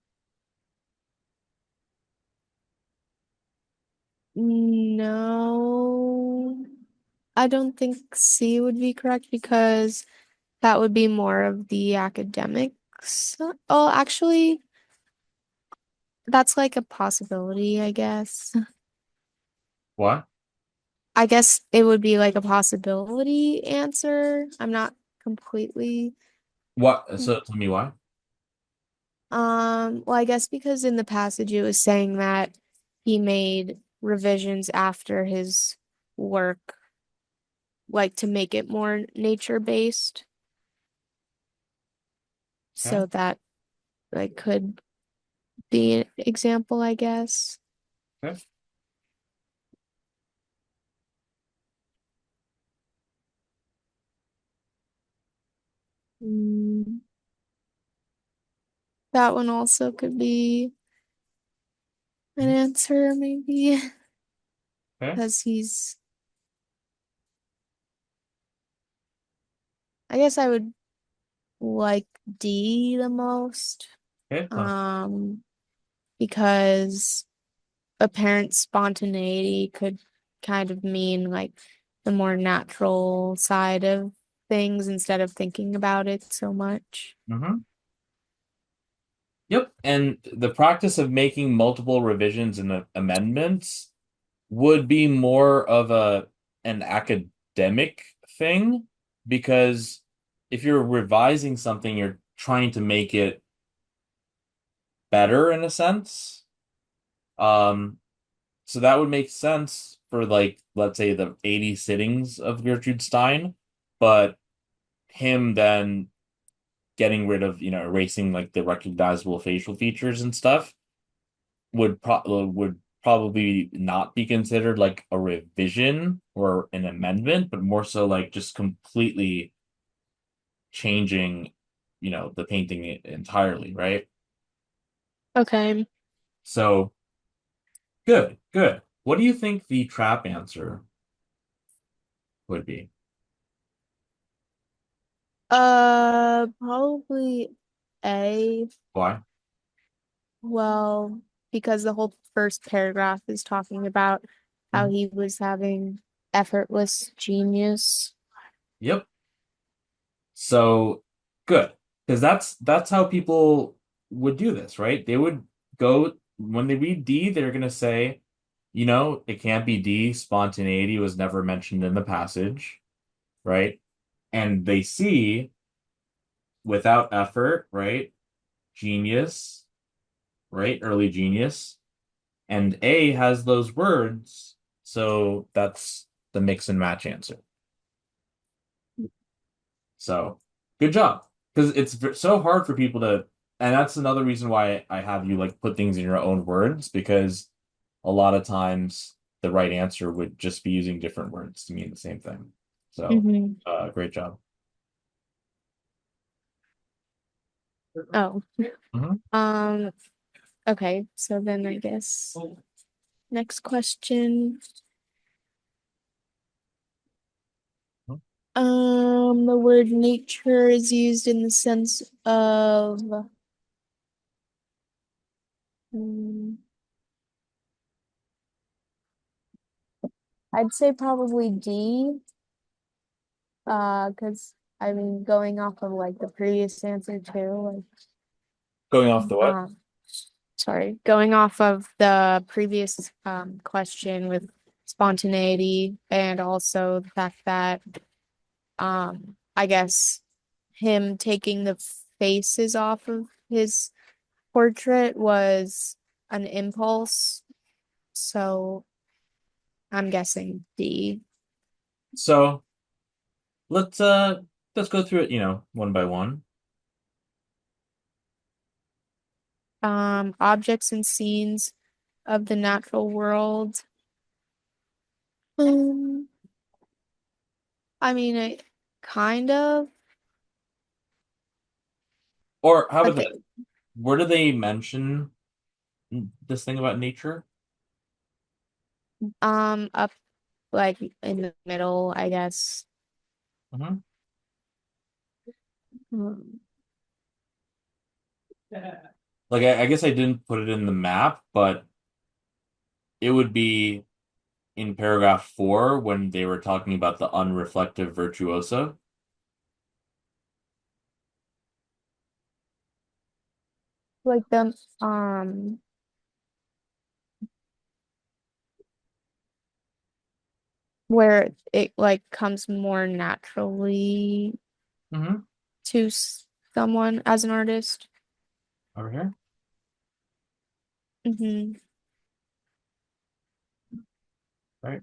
no, I don't think C would be correct because that would be more of the academics. Oh, actually, that's like a possibility, I guess. What? I guess it would be like a possibility answer. I'm not completely. What? So tell me why. Well, I guess because in the passage it was saying that he made revisions after his work, like to make it more nature based. Okay. So that like could be an example, I guess. Okay. Mm, that one also could be an answer, maybe, Okay. because he's, I guess I would like D the most. Okay. Um, because apparent spontaneity could kind of mean like the more natural side of things instead of thinking about it so much. Mm-hmm. Yep. And the practice of making multiple revisions and amendments would be more of an academic thing because if you're revising something, you're trying to make it better in a sense. Um, so that would make sense for like, let's say the 80 sittings of Gertrude Stein, but him then getting rid of, erasing like the recognizable facial features and stuff would probably not be considered like a revision or an amendment, but more so like just completely changing, the painting entirely, right? Okay. So good, good. What do you think the trap answer would be? Probably A. Why? Well, because the whole first paragraph is talking about how Mhm. he was having effortless genius. Yep. So good. Because that's how people would do this, right? They would go when they read D, they're gonna say, it can't be D. Spontaneity was never mentioned in the passage, right? And they see without effort, right? Genius, right? Early genius. And A has those words, so that's the mix and match answer. So good job. Because it's so hard for people to, and that's another reason why I have you like put things in your own words, because a lot of times the right answer would just be using different words to mean the same thing. So, Hmm. great job. Oh. Mhm. Um, okay, so then I guess next question. The word nature is used in the sense of, mm, I'd say probably D. Because I mean, going off of like the previous answer too, Going off the like, what? sorry, going off of the previous question with spontaneity and also the fact that I guess him taking the faces off of his portrait was an impulse. So I'm guessing D. So let's let's go through it, one by one. Objects and scenes of the natural world. Um, I mean, it kind of, Or how but about this? Where do they mention this thing about nature? up like in the middle, I guess. Hmm. Hmm. Like I guess I didn't put it in the map, but it would be in paragraph 4 when they were talking about the unreflective virtuoso. Like the um where it like comes more naturally Hmm. to someone as an artist. Over here. Hmm. Right.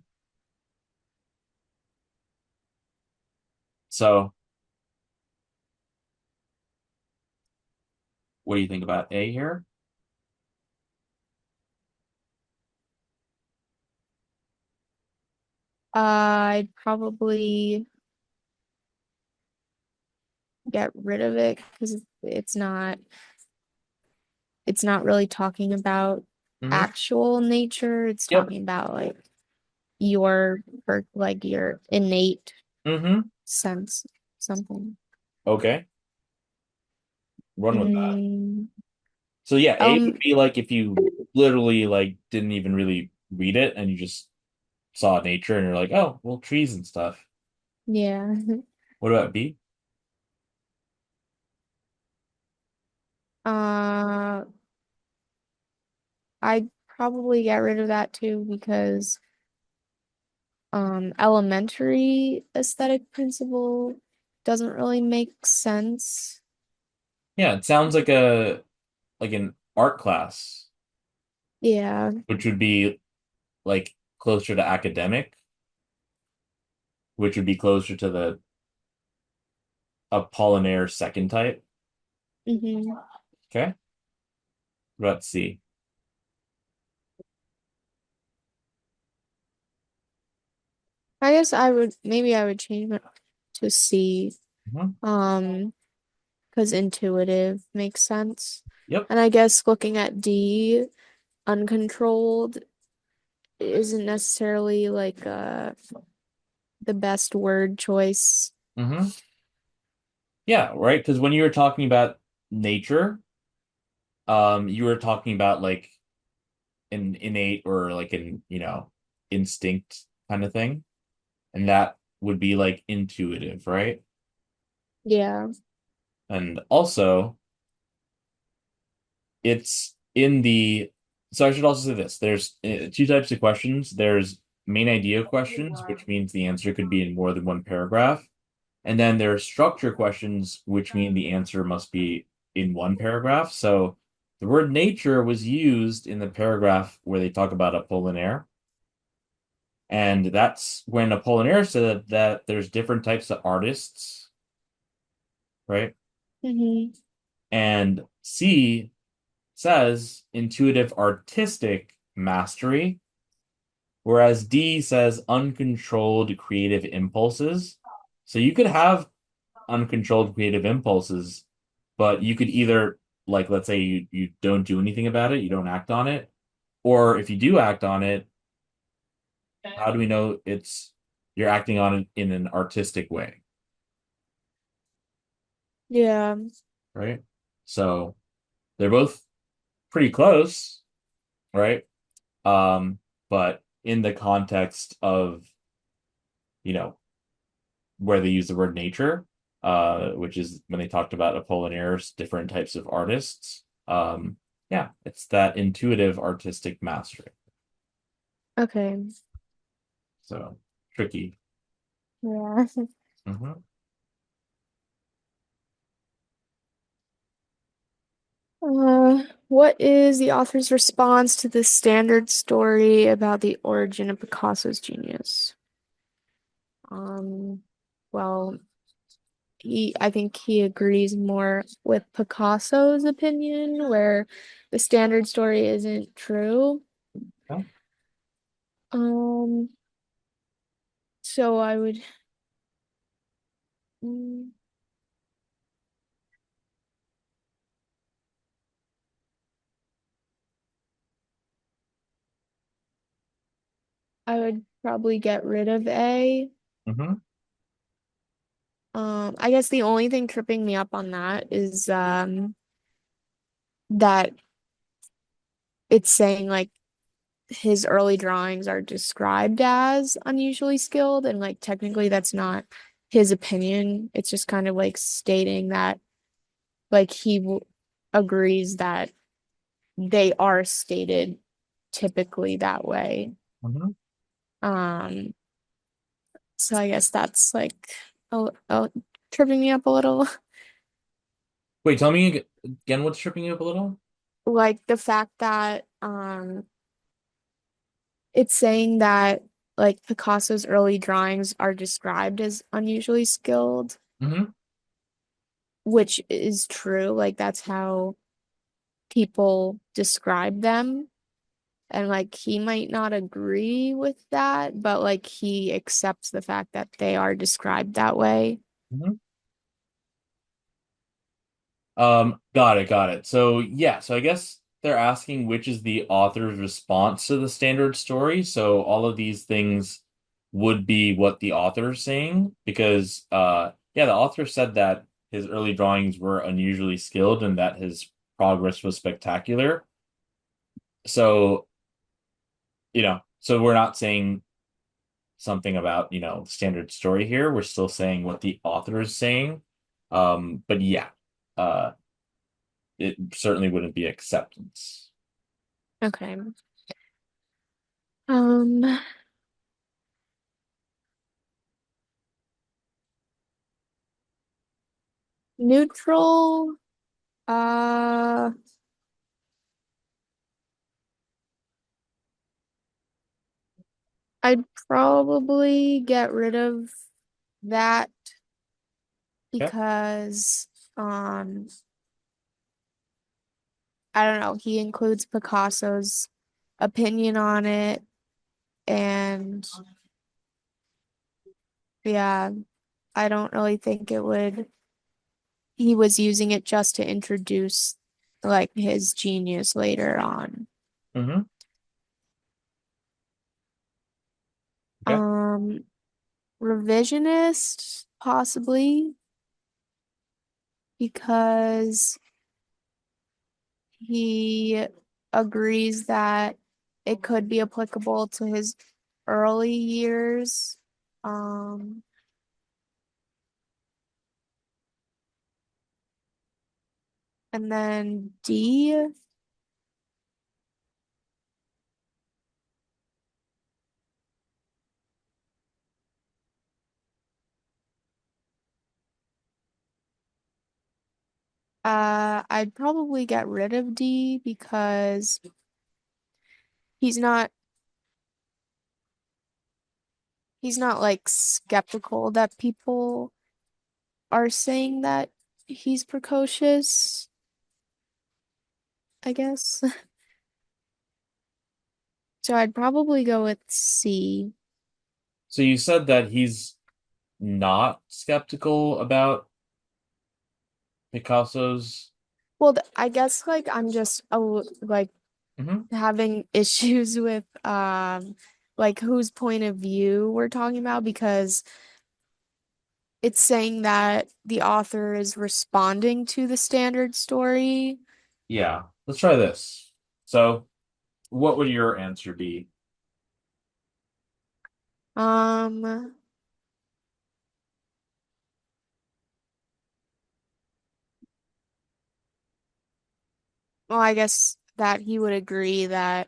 So what do you think about A here? I'd probably get rid of it because it's not really talking about Hmm. actual nature. It's Yep. talking about like your or like your innate Hmm. sense something. Okay. Run with that. Mm, So yeah, A would um, be like if you literally like didn't even really read it and you just saw nature and you're like, oh, well, trees and stuff. yeah. What about B? Uh, I'd probably get rid of that too because elementary aesthetic principle doesn't really make sense. Yeah, it sounds like a like an art class, Yeah. which would be like closer to academic, which would be closer to the Apollinaire second type. Hmm. Okay. What about C? I guess I would change it to C. Mhm. Um, because intuitive makes sense. Yep. And I guess looking at D, uncontrolled isn't necessarily like the best word choice. Hmm. Yeah, right. Because when you were talking about nature, you were talking about like an innate or like an, instinct kind of thing. And that would be like intuitive, right? Yeah. And also, it's in the, so I should also say this. There's two types of questions. There's main idea questions, which means the answer could be in more than one paragraph. And then there are structure questions, which mean the answer must be in one paragraph. So the word nature was used in the paragraph where they talk about Apollinaire. And that's when Apollinaire said that there's different types of artists, right? Hmm. And C says intuitive artistic mastery, whereas D says uncontrolled creative impulses. So you could have uncontrolled creative impulses, but you could either, like, let's say you don't do anything about it, you don't act on it, or if you do act on it, how do we know you're acting on it in an artistic way, Yeah. right? So they're both pretty close, right? Um, but in the context of, you know, where they use the word nature, which is when they talked about Apollinaires, different types of artists. Yeah, it's that intuitive artistic mastery. Okay. So tricky. Yeah. Hmm. What is the author's response to the standard story about the origin of Picasso's genius? Um, well, I think he agrees more with Picasso's opinion, where the standard story isn't true. Okay. Um, so mm, I would probably get rid of A. Hmm. I guess the only thing tripping me up on that is that it's saying like his early drawings are described as unusually skilled, and like technically that's not his opinion. It's just kind of like stating that like agrees that they are stated typically that way. Hmm. Um, so I guess that's like tripping me up a little. Wait, tell me again what's tripping you up a little? Like the fact that it's saying that like Picasso's early drawings are described as unusually skilled, Hmm. which is true. Like that's how people describe them. And like he might not agree with that, but like he accepts the fact that they are described that way. Hmm. Got it. So yeah, so I guess they're asking which is the author's response to the standard story. So all of these things would be what the author's saying because yeah, the author said that his early drawings were unusually skilled and that his progress was spectacular. So, so we're not saying something about, standard story here. We're still saying what the author is saying. But yeah, uh it certainly wouldn't be acceptance. Okay. Um, Neutral. Uh, I'd probably get rid of that Okay. because I don't know, he includes Picasso's opinion on it, and yeah, I don't really think it would he was using it just to introduce like his genius later on. Hmm. Okay. Um, Revisionist, possibly, because he agrees that it could be applicable to his early years. Um, and then D, I'd probably get rid of D because he's not he's not like skeptical that people are saying that he's precocious, I guess. So I'd probably go with C. So you said that he's not skeptical about Picasso's. Well, I guess like I'm just like Hmm. having issues with like whose point of view we're talking about because it's saying that the author is responding to the standard story. Yeah. Let's try this. So, what would your answer be? Um, well, I guess that he would agree that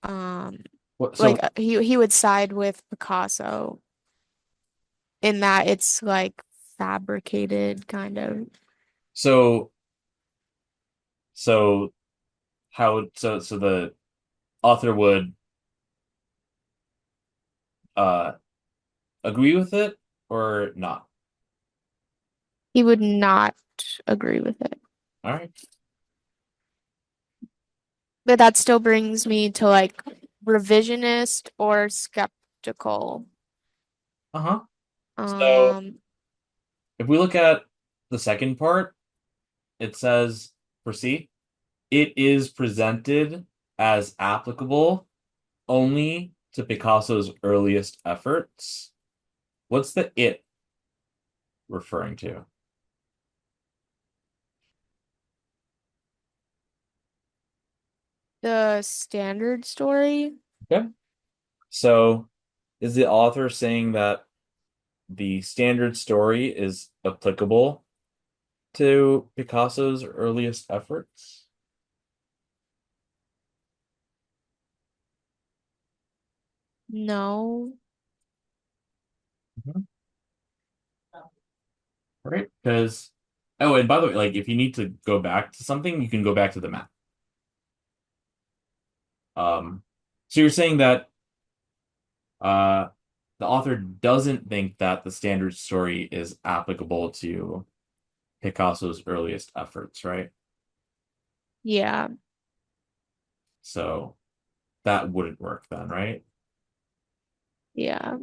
um What, like so he would side with Picasso in that it's like fabricated kind of. so so so the author would uh agree with it or not? He would not agree with it. All right. But that still brings me to like revisionist or skeptical. Uh-huh. So Um, if we look at the second part, it says for C, it is presented as applicable only to Picasso's earliest efforts. What's the it referring to? the standard story. Okay. So is the author saying that the standard story is applicable to Picasso's earliest efforts? No. Mhm. Right? Because, oh, and by the way, like if you need to go back to something, you can go back to the map. Um, so you're saying that uh, the author doesn't think that the standard story is applicable to Picasso's earliest efforts, right? Yeah. So that wouldn't work then, right? Yeah.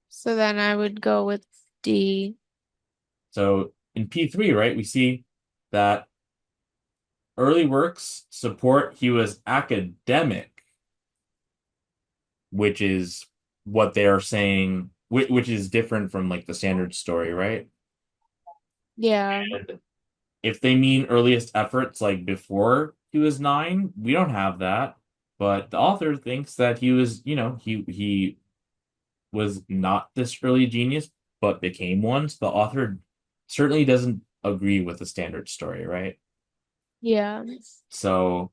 So then I would go with D. So in P3, right, we see that early works support he was academic, which is what they're saying, which is different from like the standard story, right? Yeah. And if they mean earliest efforts like before he was 9, we don't have that. But the author thinks that he was, he was not this early genius, but became one. So the author certainly doesn't agree with the standard story, right? Yeah. So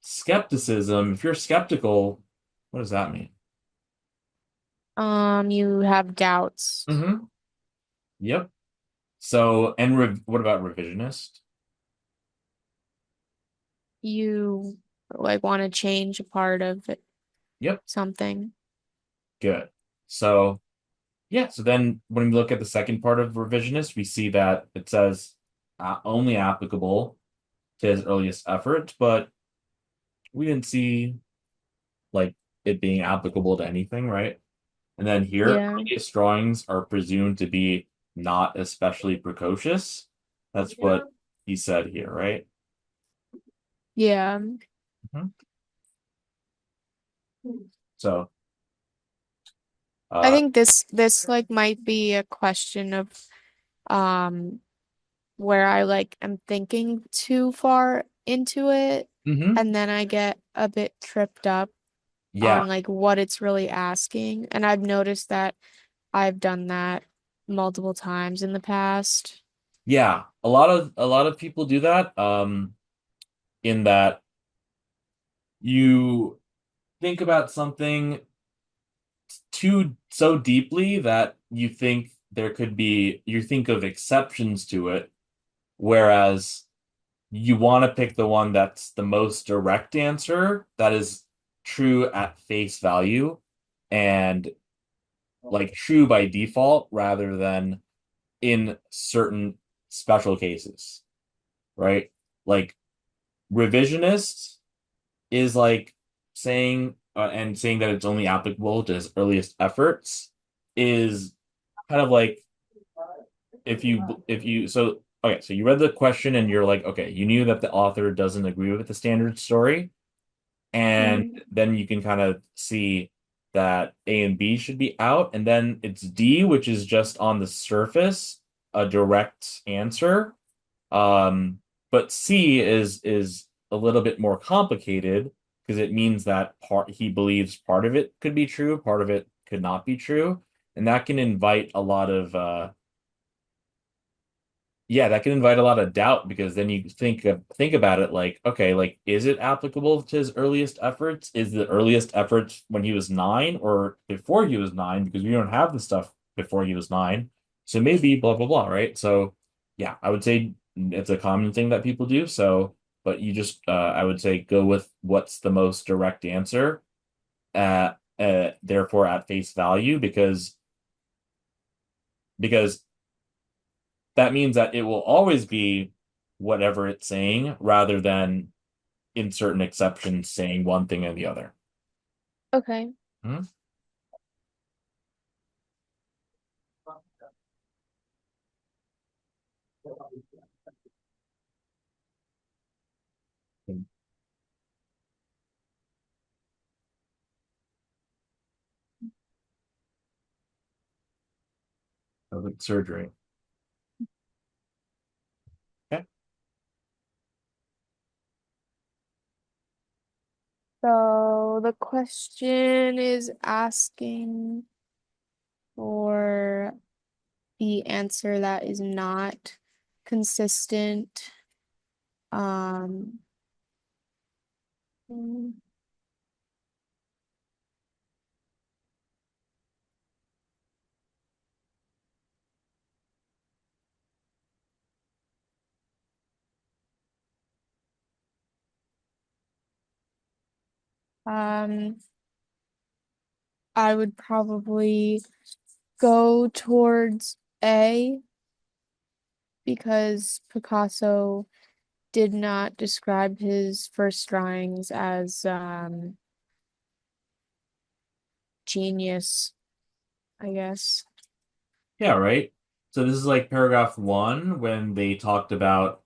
skepticism, if you're skeptical, what does that mean? You have doubts. Mm-hmm. Yep. So, and what about revisionist? You like want to change a part of it, Yep. something. Good. So, yeah. So then when we look at the second part of revisionist, we see that it says only applicable to his earliest effort, but we didn't see like it being applicable to anything, right? And then here, Yeah. earliest drawings are presumed to be not especially precocious. That's what he said here, right? Yeah. Mhm. So, I uh, think this like might be a question of um where I like am thinking too far into it mhm. and then I get a bit tripped up Yeah, on like what it's really asking. And I've noticed that I've done that multiple times in the past. yeah. A lot of people do that. In that you think about something too so deeply that you think you think of exceptions to it, whereas you want to pick the one that's the most direct answer that is true at face value and like true by default rather than in certain special cases, right? Like revisionist is like saying that it's only applicable to his earliest efforts is kind of like if you so okay, so you read the question and you're like, okay, you knew that the author doesn't agree with the standard story, and Mhm. then you can kind of see that A and B should be out, and then it's D, which is just on the surface a direct answer. But C is a little bit more complicated because it means that part he believes part of it could be true, part of it could not be true, and that can invite a lot of yeah, that can invite a lot of doubt because then you think about it like, okay, like is it applicable to his earliest efforts? Is the earliest efforts when he was 9 or before he was 9? Because we don't have the stuff before he was 9. So maybe blah blah blah, right? So yeah, I would say it's a common thing that people do. So, but you just I would say go with what's the most direct answer at therefore at face value because that means that it will always be whatever it's saying rather than in certain exceptions saying one thing or the other. Okay. Hmm? Of surgery. Okay. So the question is asking for the answer that is not consistent. Um, mm, um, I would probably go towards A because Picasso did not describe his first drawings as genius, I guess. Yeah, right. So this is like paragraph one when they talked about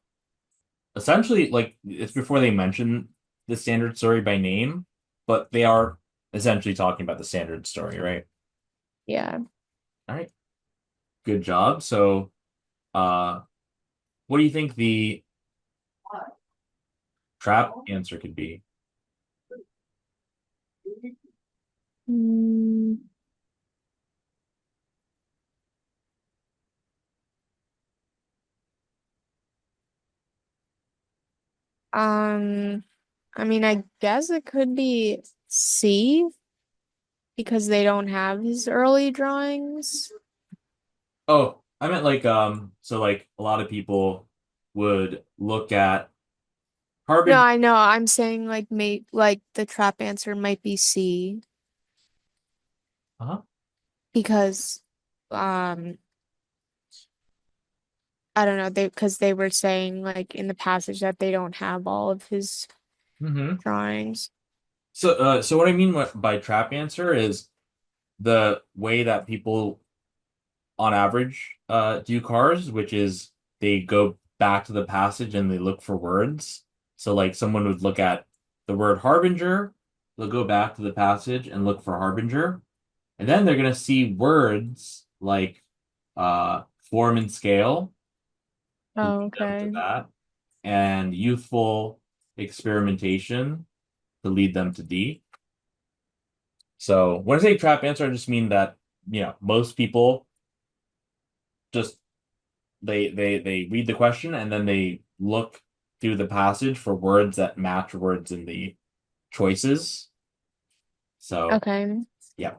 essentially like it's before they mention the standard story by name, but they are essentially talking about the standard story, right? Yeah. All right. Good job. So uh what do you think the trap answer could be? Mm, um, I mean, I guess it could be C because they don't have his early drawings. Oh, I meant like so like a lot of people would look at No, Harbinger. I know. I'm saying like the trap answer might be C Uh-huh. because um I don't know, they were saying like in the passage that they don't have all of his Hmm. drawings. So what I mean by trap answer is the way that people on average do cars, which is they go back to the passage and they look for words. So like someone would look at the word harbinger, they'll go back to the passage and look for harbinger, and then they're gonna see words like form and scale to Oh, lead them to okay. that, and youthful experimentation to lead them to D. So when I say trap answer, I just mean that, most people just they read the question and then they look through the passage for words that match words in the choices. So Okay. yeah,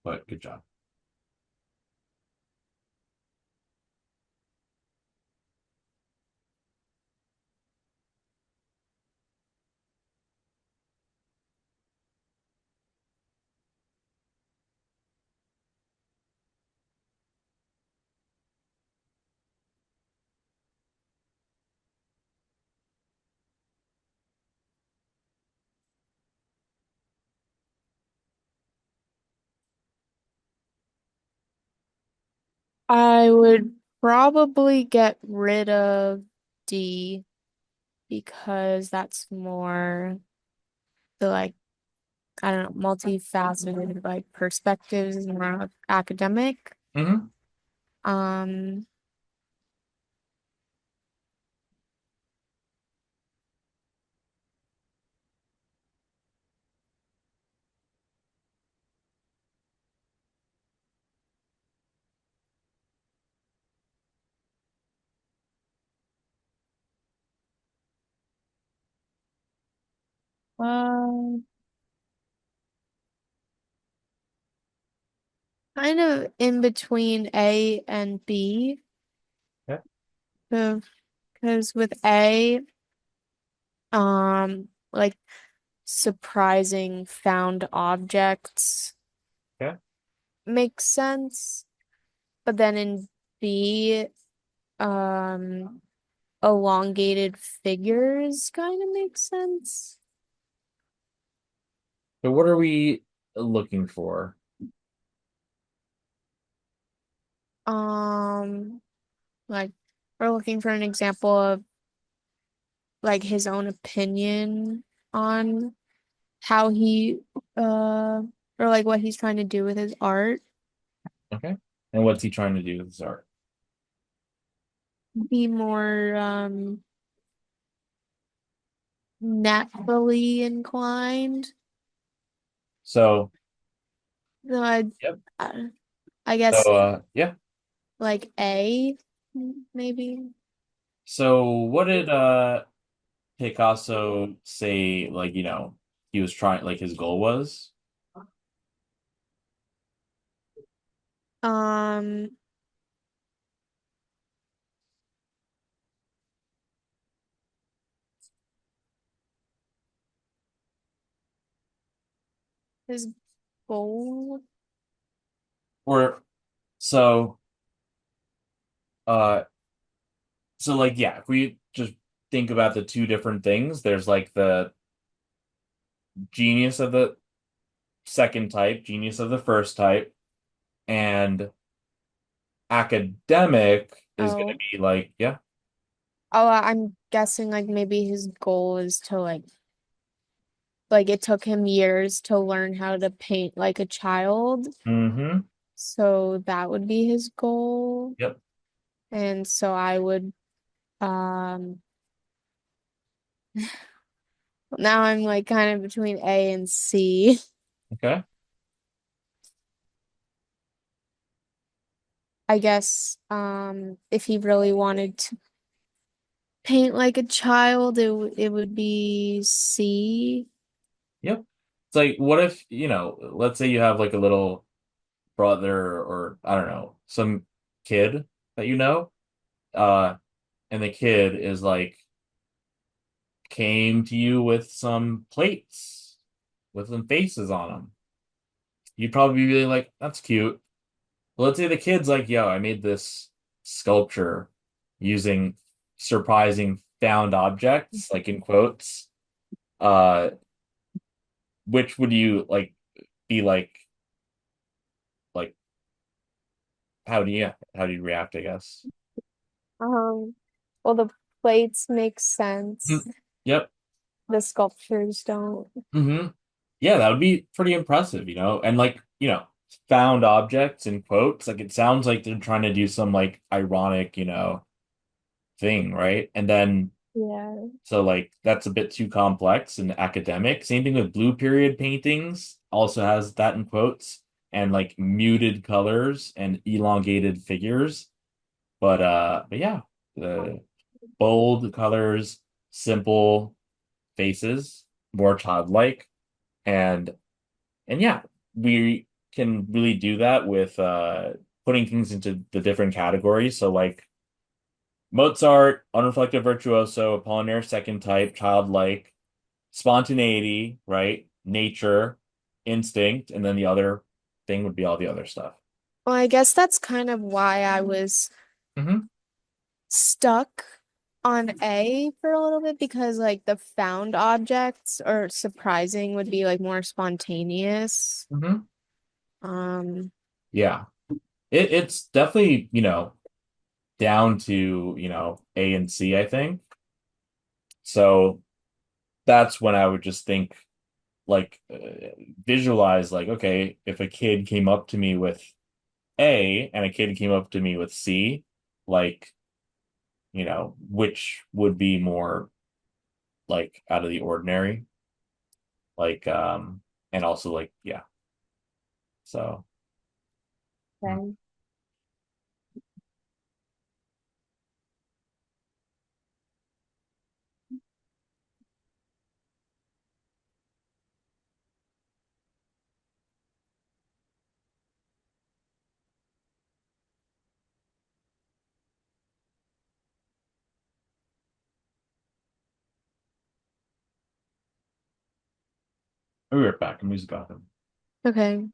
but good job. I would probably get rid of D because that's more the like I don't know, multifaceted like perspectives is more academic. Hmm. Um, Um, kind of in between A and B. Okay. Because with A, like surprising found objects Okay. makes sense. But then in B, um, elongated figures kind of makes sense. So what are we looking for? Um, like we're looking for an example of like his own opinion on how he or like what he's trying to do with his art. Okay. And what's he trying to do with his art? Be more naturally inclined. So, So I yep. uh, I So, guess yeah. like A maybe. So what did Picasso say, like, he was trying, like, his goal was? Um his goal. Or so uh so like yeah, if we just think about the two different things, there's like the genius of the second type, genius of the first type, and academic is going to Oh. be like, yeah. Oh, I'm guessing like maybe his goal is to like it took him years to learn how to paint like a child. Mm-hmm. So that would be his goal. Yep. And so I would um now I'm like kind of between A and C. Okay. I guess if he really wanted to paint like a child, it would be C. Yep. It's like, what if, let's say you have like a little brother or I don't know, some kid that uh, and the kid is like came to you with some plates with some faces on them. You'd probably be really like, that's cute. Well, let's say the kid's like, yo, I made this sculpture using surprising found objects, like in quotes. Uh, which would you like be like how do you react, I guess? Well, the plates make Mhm. sense. Yep. The sculptures don't. Hmm. Yeah, that would be pretty impressive. And like, found objects in quotes, like it sounds like they're trying to do some like ironic, thing, right? And then Yeah. so like that's a bit too complex and academic. Same thing with blue period paintings, also has that in quotes, and like muted colors and elongated figures. But yeah, the bold colors, simple faces, more childlike. And and yeah, we can really do that with putting things into the different categories. So like Mozart, unreflective virtuoso, Apollinaire second type, childlike, spontaneity, right? Nature, instinct, and then the other thing would be all the other stuff. Well, I guess that's kind of why I was Hmm. stuck on A for a little bit because like the found objects or surprising would be like more spontaneous. Hmm. Um, Yeah. It's definitely, down to, A and C, I think. So that's when I would just think like visualize like, okay, if a kid came up to me with A and a kid came up to me with C, like, which would be more like out of the ordinary, like and also like yeah. So mm. okay. I'll be right back. I'm using the bathroom. Okay.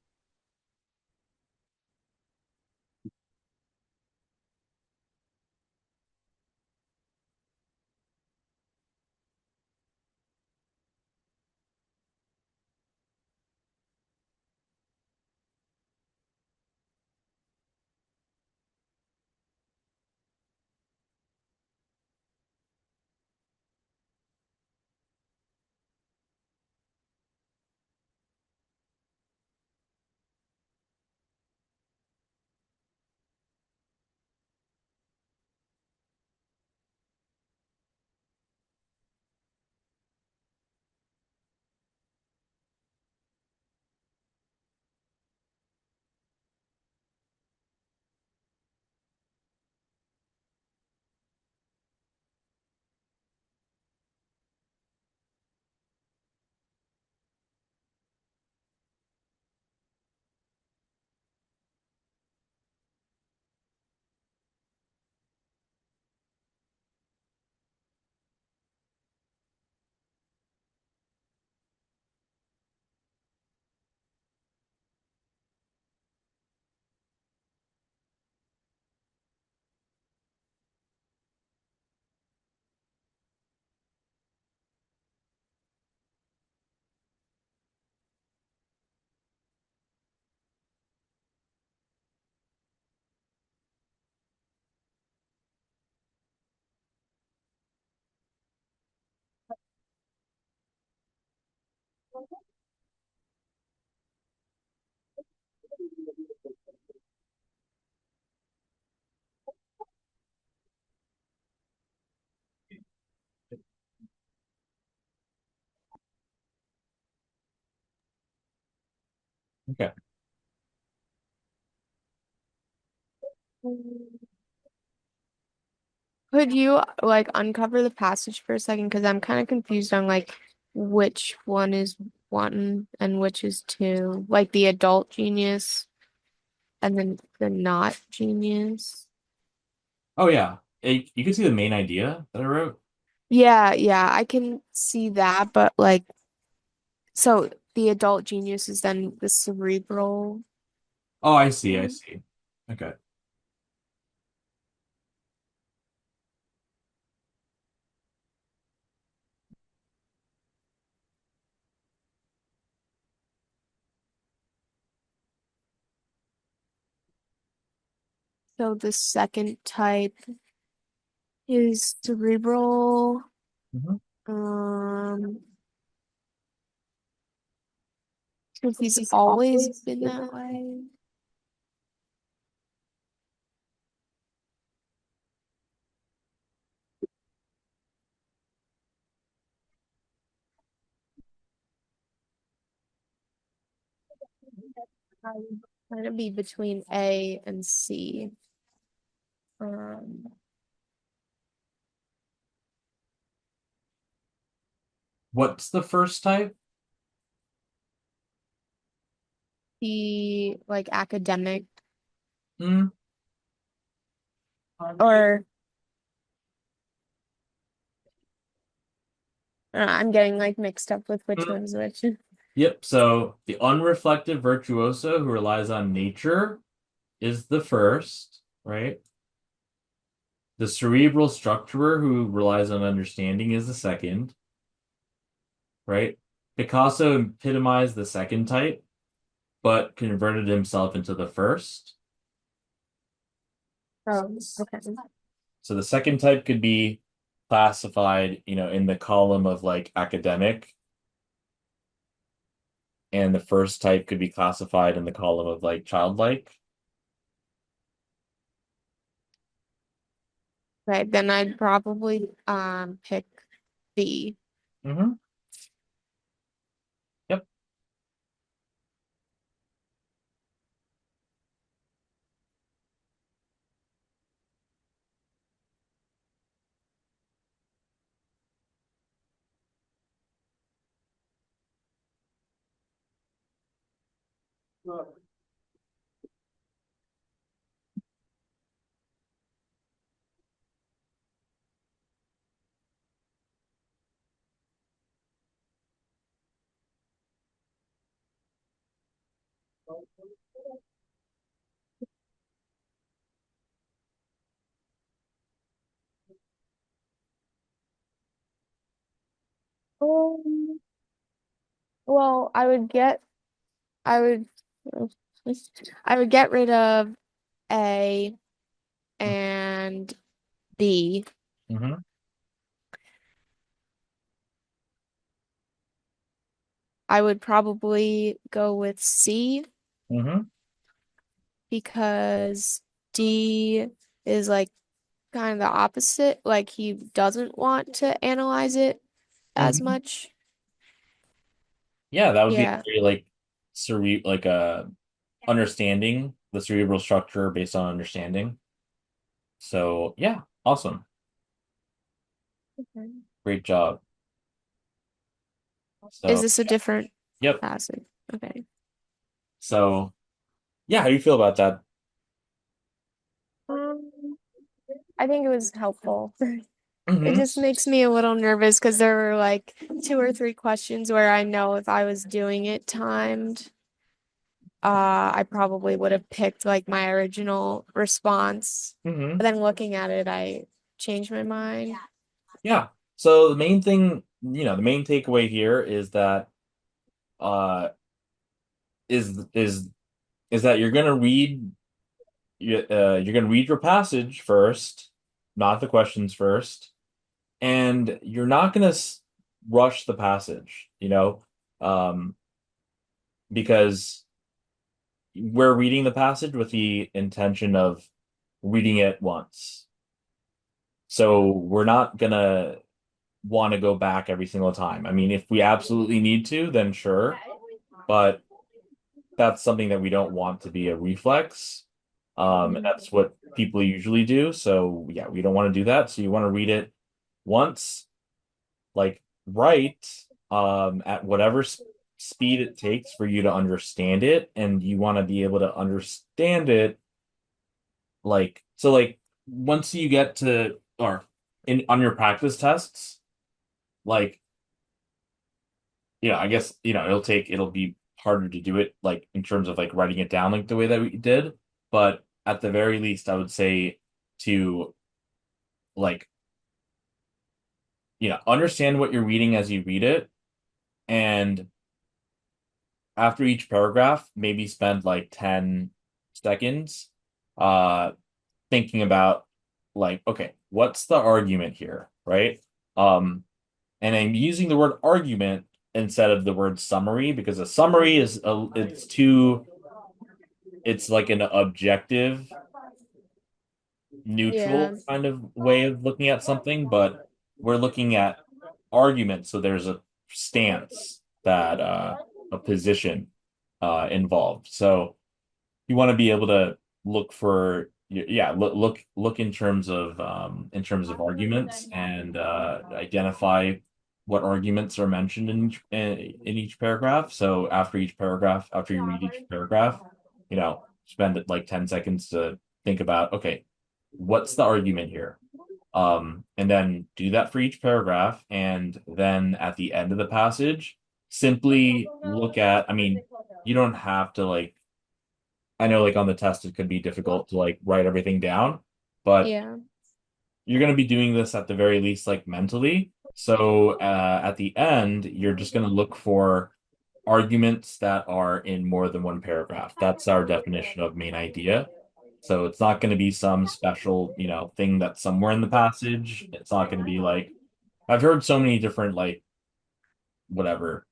Okay. Could you like uncover the passage for a second? Because I'm kind of confused on like which one is one and which is two. Like the adult genius and then the not genius. Oh yeah. You can see the main idea that I wrote. Yeah, yeah, I can see that, but like so the adult genius is then the cerebral Oh, I see. I one. see. Okay. So the second type is cerebral. Mhm. Um, because he's always been that way. I'm trying to be between A and C. Um, What's the first type? the like academic Hmm. or I'm getting like mixed up with which Mm. one's which. Yep. So the unreflective virtuoso who relies on nature is the first, right? The cerebral structurer who relies on understanding is the second, right? Picasso epitomized the second type, but converted himself into the first. Oh, okay. So the second type could be classified, in the column of like academic, and the first type could be classified in the column of like childlike. Right, then I'd probably pick B. Hmm. Yep. Well, I would, I would get rid of A and B. Mm-hmm. I would probably go with C Mm-hmm. because D is like kind of the opposite. Like he doesn't want to analyze it as Mm-hmm. much. Yeah, that would be Yeah. very like understanding the cerebral structure based on understanding. So yeah, awesome. Okay. Great job. Is So this a different yep. passage? Okay. So yeah, how do you feel about that? Um, I think it was helpful. It Mm-hmm. just makes me a little nervous because there were like two or three questions where I know if I was doing it timed, I probably would have picked like my original response. Mm-hmm. But then looking at it, I changed my mind. Yeah. So the main thing, the main takeaway here is that uh is is is that you're gonna read your passage first, not the questions first, and you're not gonna rush the passage, because we're reading the passage with the intention of reading it once. So we're not gonna want to go back every single time. I mean, if we absolutely need to, then sure, but that's something that we don't want to be a reflex. And Mhm. that's what people usually do. So yeah, we don't want to do that. So you want to read it once, like right, at whatever speed it takes for you to understand it, and you want to be able to understand it like once you get to or in on your practice tests, like I guess it'll be harder to do it like in terms of like writing it down like the way that we did, but at the very least, I would say to like understand what you're reading as you read it, and after each paragraph, maybe spend like 10 seconds uh thinking about like, okay, what's the argument here, right? Um, and I'm using the word argument instead of the word summary because a summary it's like an objective, Yeah. neutral kind of way of looking at something, but we're looking at argument, so there's a stance that a position involved. So you want to be able to look for yeah look in terms of arguments and identify what arguments are mentioned in each paragraph. So after you read each paragraph, spend it like 10 seconds to think about, okay, what's the argument here, and then do that for each paragraph, and then at the end of the passage simply look at, I mean, you don't have to like, I know like on the test it could be difficult to like write everything down, but Yeah. you're going to be doing this at the very least like mentally. So at the end, you're just going to look for arguments that are in more than one paragraph. That's our definition of main idea. So it's not going to be some special, thing that's somewhere in the passage. It's not going to be like I've heard so many different like whatever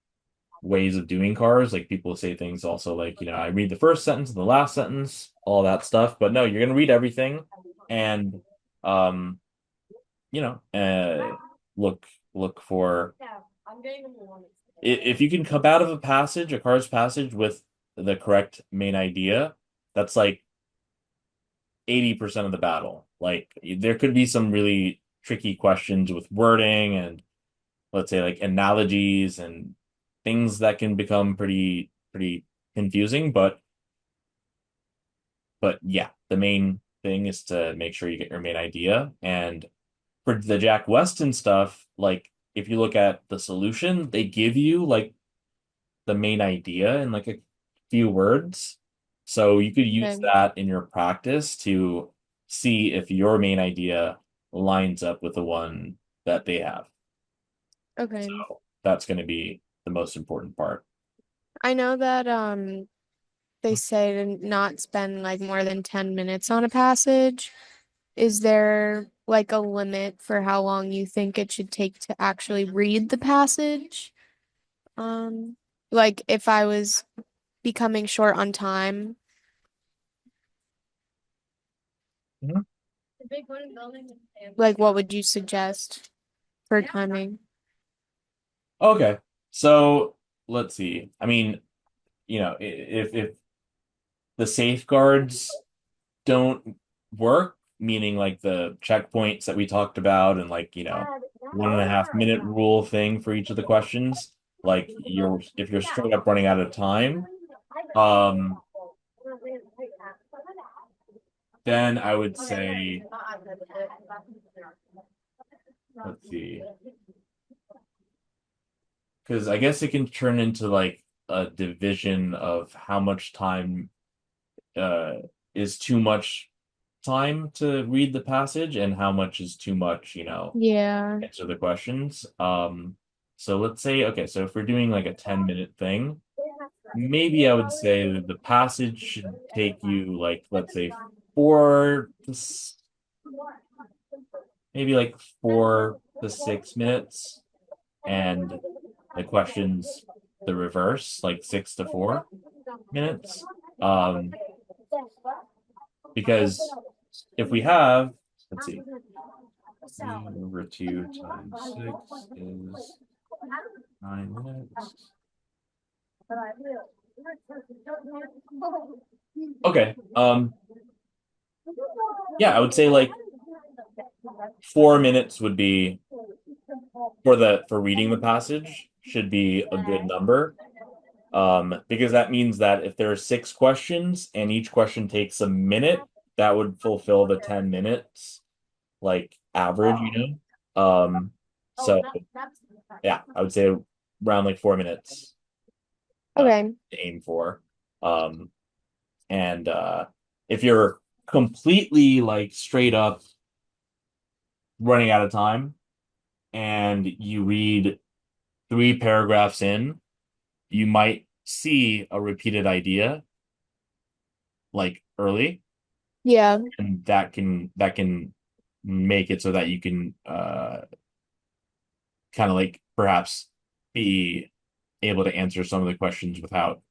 ways of doing cars. Like people say things also like, I read the first sentence and the last sentence, all that stuff. But no, you're gonna read everything and um, you know, uh look look for if you can come out of a car's passage with the correct main idea, that's like 80% of the battle. Like there could be some really tricky questions with wording and let's say like analogies and things that can become pretty confusing, but yeah, the main thing is to make sure you get your main idea. And for the Jack Weston stuff, like if you look at the solution, they give you like the main idea in like a few words, so you could use Okay. that in your practice to see if your main idea lines up with the one that they have. Okay. So that's going to be the most important part. I know that they say to not spend like more than 10 minutes on a passage. Is there like a limit for how long you think it should take to actually read the passage? Um, like if I was becoming short on time, Mhm. like what would you suggest for timing? Okay. So let's see. I mean, if the safeguards don't work, meaning like the checkpoints that we talked about and like, 1.5 minute rule thing for each of the questions, like if you're straight up running out of time, um, then I would say, let's see, because I guess it can turn into like a division of how much time uh is too much time to read the passage and how much is too much, Yeah. answer the questions. So let's say, okay, so if we're doing like a 10-minute thing, maybe I would say that the passage should take you like, let's say, maybe like 4 to 6 minutes, and the questions the reverse, like 6 to 4 minutes. Um, because if we have, let's see, 3/2 times 6 is 9 minutes. Okay. Yeah, I would say like 4 minutes would be for reading the passage should be a good number. Because that means that if there are 6 questions and each question takes a minute, that would fulfill the 10 minutes like average, So yeah, I would say around like 4 minutes Okay. to aim for. Um, and if you're completely like straight up running out of time and you read 3 paragraphs in, you might see a repeated idea like early, Yeah. and that can make it so that you can kind of like perhaps be able to answer some of the questions without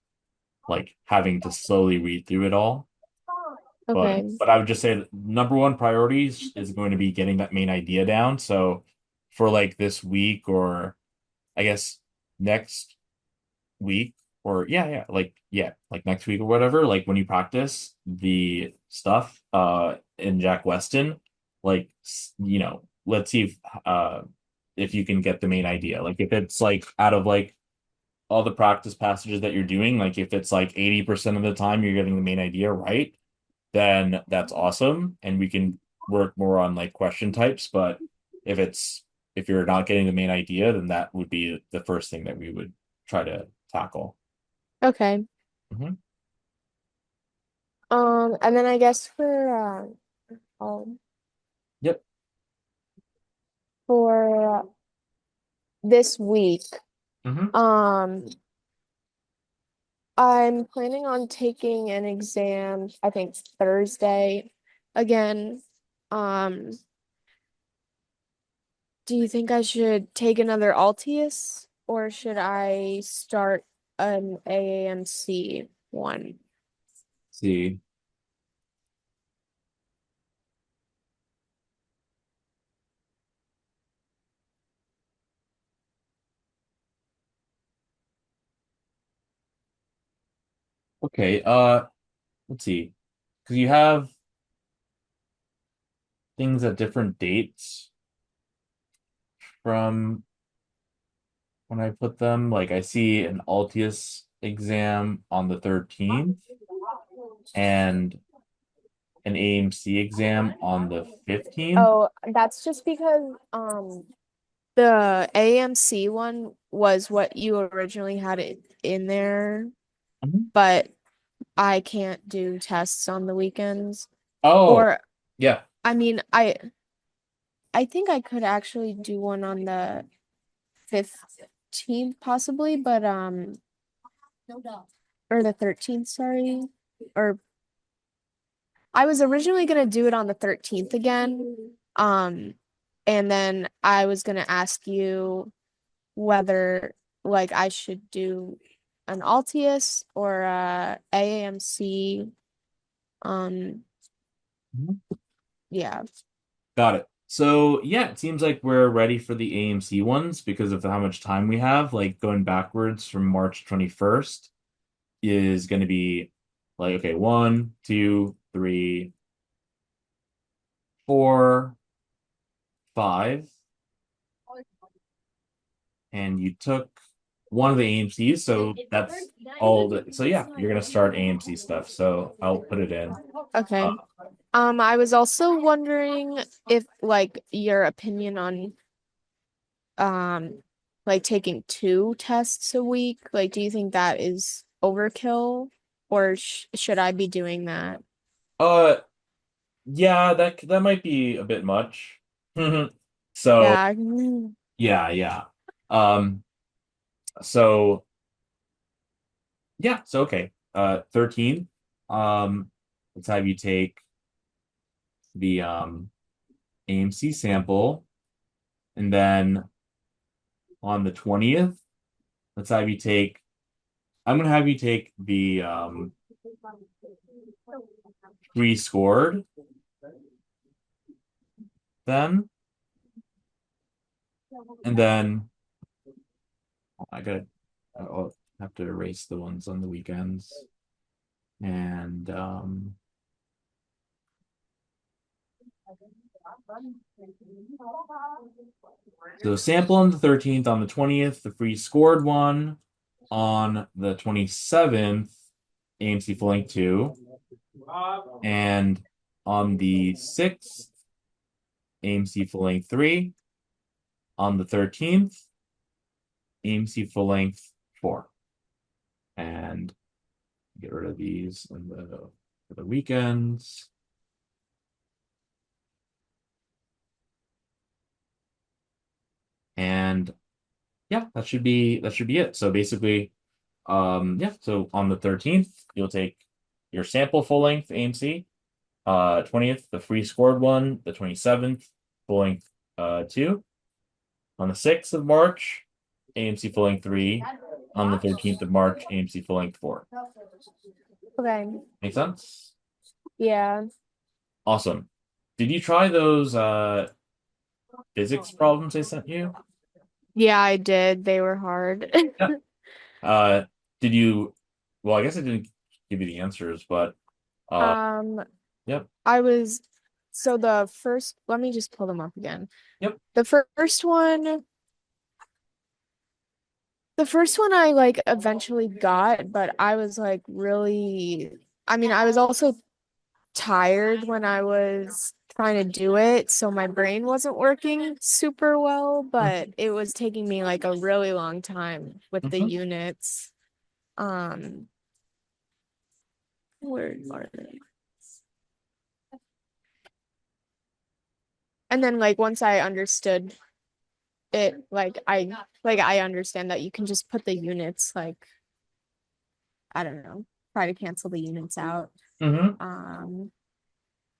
like having to slowly read through it all. But Okay. but I would just say that number one priorities is going to be getting that main idea down. So for like this week, or I guess next week, or like next week or whatever, like when you practice the stuff in Jack Weston, like let's see if you can get the main idea. Like if it's like out of like all the practice passages that you're doing, like if it's like 80% of the time you're getting the main idea right, then that's awesome. And we can work more on like question types. But if it's if you're not getting the main idea, then that would be the first thing that we would try to tackle. Okay. Hmm. And then I guess um Yep. for this week, Hmm. um, I'm planning on taking an exam, I think Thursday again. Um, do you think I should take another Altius or should I start an AAMC one? See. Okay. Let's see. Because you have things at different dates from when I put them. Like I see an Altius exam on the 13th and an AMC exam on the 15th. Oh, that's just because the AMC one was what you originally had it in there, Mhm. but I can't do tests on the weekends. Oh, Or yeah. I mean, I think I could actually do one on the 5th. 14th possibly, but or the 13th, sorry. Or I was originally gonna do it on the 13th again. And then I was gonna ask you whether like I should do an Altius or AAMC. Um, Mhm. yeah. Got it. So yeah, it seems like we're ready for the AMC ones because of how much time we have. Like going backwards from March 21st is going to be like, okay, 1, 2, 3, 4, 5. And you took one of the AMCs, so that's all so yeah, you're gonna start AMC stuff. So I'll put it in. Uh, Okay. I was also wondering if like your opinion on um like taking two tests a week. Like, do you think that is overkill or should I be doing that? uh yeah, that might be a bit much. So Yeah. yeah, yeah. Um, so yeah, so okay. 13. Let's have you take the AMC sample, and then on the 20th, let's have you take I'm gonna have you take the pre-scored then, and then I gotta I'll have to erase the ones on the weekends. And so sample on the 13th, on the 20th, the free scored one, on the 27th, AMC full length 2, and on the 6th, AMC full length 3, on the 13th, AMC full length 4. And get rid of these on for the weekends. And yeah, that should be it. So basically, yeah, so on the 13th, you'll take your sample full length AMC, 20th, the free scored one, the 27th, full length 2. On the 6th of March, AMC full length 3. On the 13th of March, AMC full length 4. Okay. Make sense? Yeah. Awesome. Did you try those physics problems I sent you? Yeah, I did. They were hard. Yeah. Uh, did you? Well, I guess I didn't give you the answers, but uh, Um, yep, I was so the first, let me just pull them up again. yep. The first one, the first one I like eventually got, but I was like really, I mean, I was also tired when I was trying to do it, so my brain wasn't working super well, but Mhm, it was taking me like a really long time with the mhm. units. Um, where are they? And then like once I understood it, I understand that you can just put the units like I don't know, try to cancel the units out. Mhm. Um,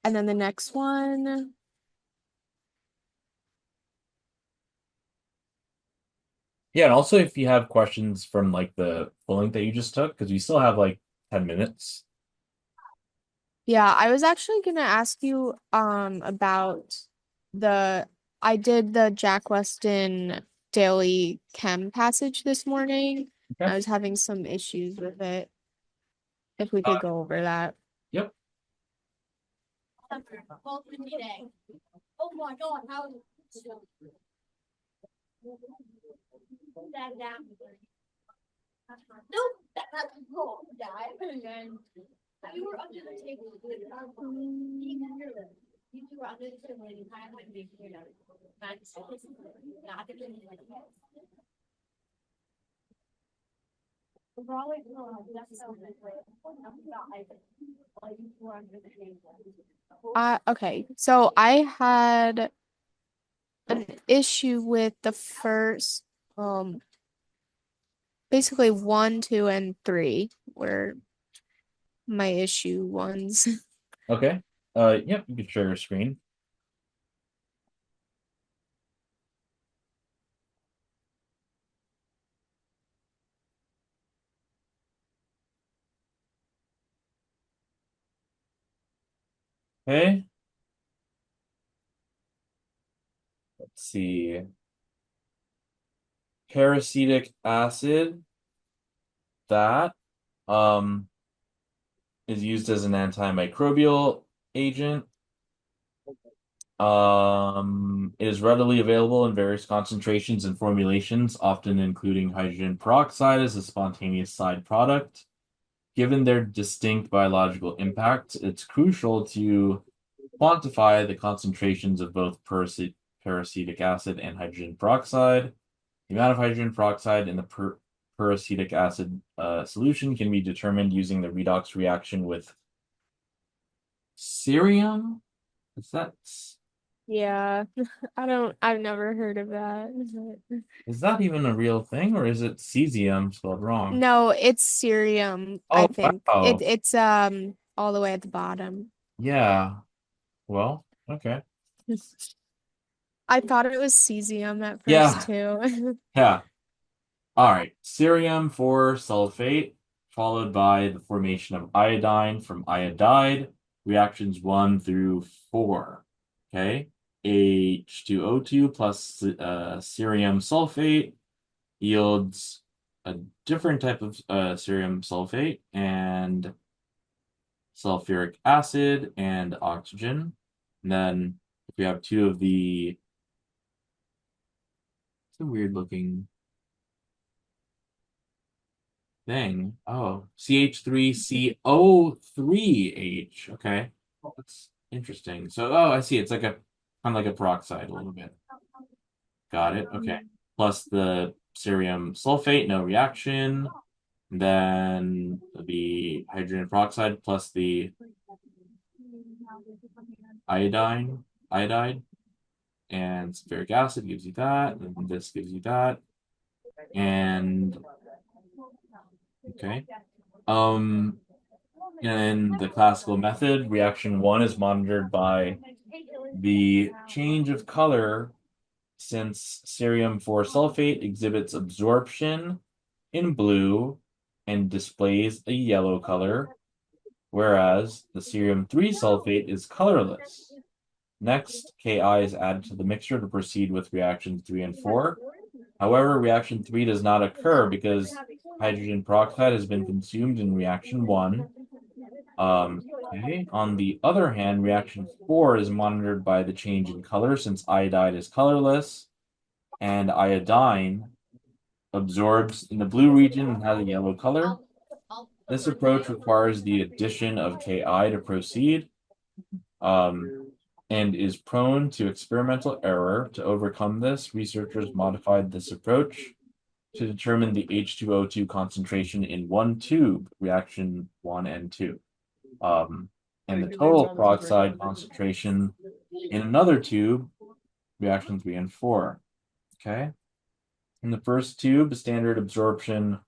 and then the next one, Yeah, and also if you have questions from like the polling that you just took, because we still have like 10 minutes. yeah, I was actually gonna ask you about the I did the Jack Weston daily chem passage this morning. Okay. I was having some issues with it. If we Uh, could go over that. yep. Okay. So I had an issue with the first um basically 1, 2, and 3 were my issue ones. Okay. Yep, you can share your screen. Okay. Let's see. Peracetic acid, that um is used as an antimicrobial agent. It is readily available in various concentrations and formulations, often including hydrogen peroxide as a spontaneous side product. Given their distinct biological impact, it's crucial to quantify the concentrations of both peracetic acid and hydrogen peroxide. The amount of hydrogen peroxide in the peracetic acid solution can be determined using the redox reaction with cerium. Is that Yeah, I've never heard of that. is that even a real thing, or is it cesium spelled wrong? No, it's cerium, I Oh, think. wow. It's all the way at the bottom. Yeah. Well, okay. I thought it was cesium at first Yeah. too. Yeah. All right. Cerium 4 sulfate, followed by the formation of iodine from iodide, reactions 1 through 4. Okay. H2O2 plus cerium sulfate yields a different type of cerium sulfate and sulfuric acid and oxygen. And then if we have two of the, it's a weird looking thing. Oh, CH3CO3H. Okay. That's interesting. So, oh, I see. It's like a kind of like a peroxide a little bit. Got it. Okay. Plus the cerium sulfate, no reaction. Then the hydrogen peroxide plus the iodide, and sulfuric acid gives you that, and this gives you that. And okay. Um, in the classical method, reaction 1 is monitored by the change of color since cerium 4 sulfate exhibits absorption in blue and displays a yellow color, whereas the cerium 3 sulfate is colorless. Next, Ki is added to the mixture to proceed with reactions 3 and 4. However, reaction 3 does not occur because hydrogen peroxide has been consumed in reaction 1. Okay. On the other hand, reaction 4 is monitored by the change in color since iodide is colorless and iodine absorbs in the blue region and has a yellow color. This approach requires the addition of Ki to proceed, and is prone to experimental error. To overcome this, researchers modified this approach to determine the H2O2 concentration in one tube, reaction 1 and 2. And the total peroxide concentration in another tube, reaction 3 and 4. Okay. In the first tube, standard absorption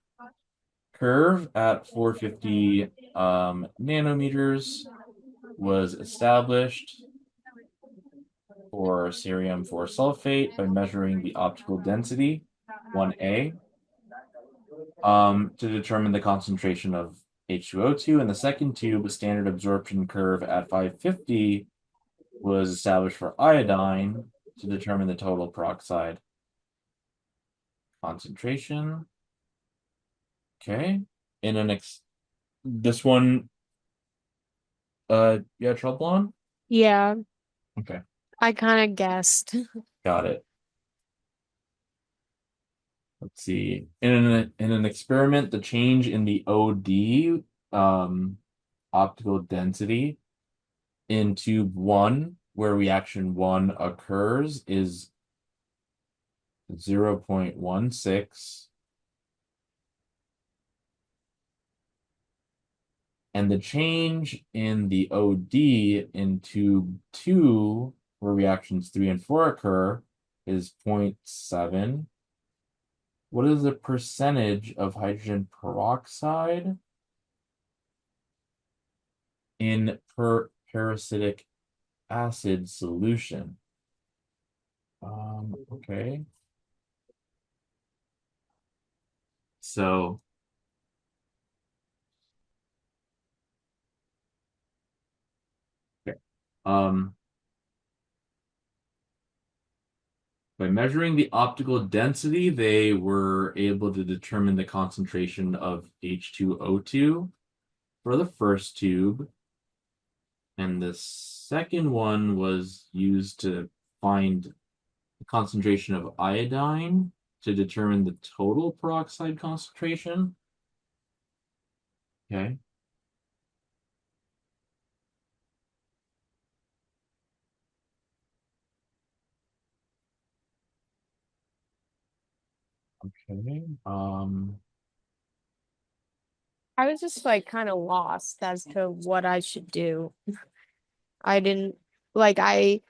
curve at 450 nanometers was established for cerium 4 sulfate by measuring the optical density, 1A, to determine the concentration of H2O2. In the second tube, a standard absorption curve at 550 was established for iodine to determine the total peroxide concentration. Okay. In an this one, you had trouble on? Yeah, Okay, I kind of guessed. got it. Let's see. In an experiment, the change in the OD optical density in tube 1, where reaction 1 occurs, is 0.16. And the change in the OD in tube 2, where reactions 3 and 4 occur, is 0.7. what is the percentage of hydrogen peroxide in parasitic acid solution? Okay. So, okay. Um, by measuring the optical density, they were able to determine the concentration of H2O2 for the first tube. And the second one was used to find the concentration of iodine to determine the total peroxide concentration. Okay. Okay. I was just like kind of lost as to what I should do. I didn't I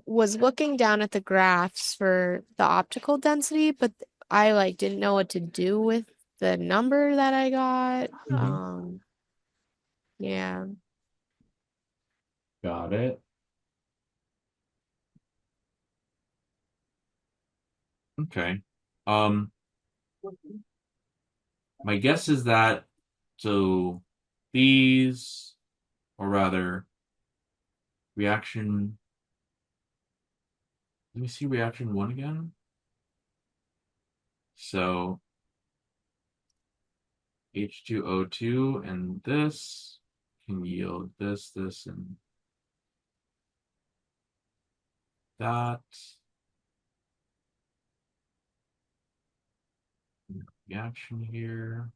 was looking down at the graphs for the optical density, but I like didn't know what to do with the number that I got. Yeah. Got it. Okay. Um, my guess is that so these, or rather, reaction. Let me see reaction one again. So H2O2 and this can yield this, this, and that. Reaction here.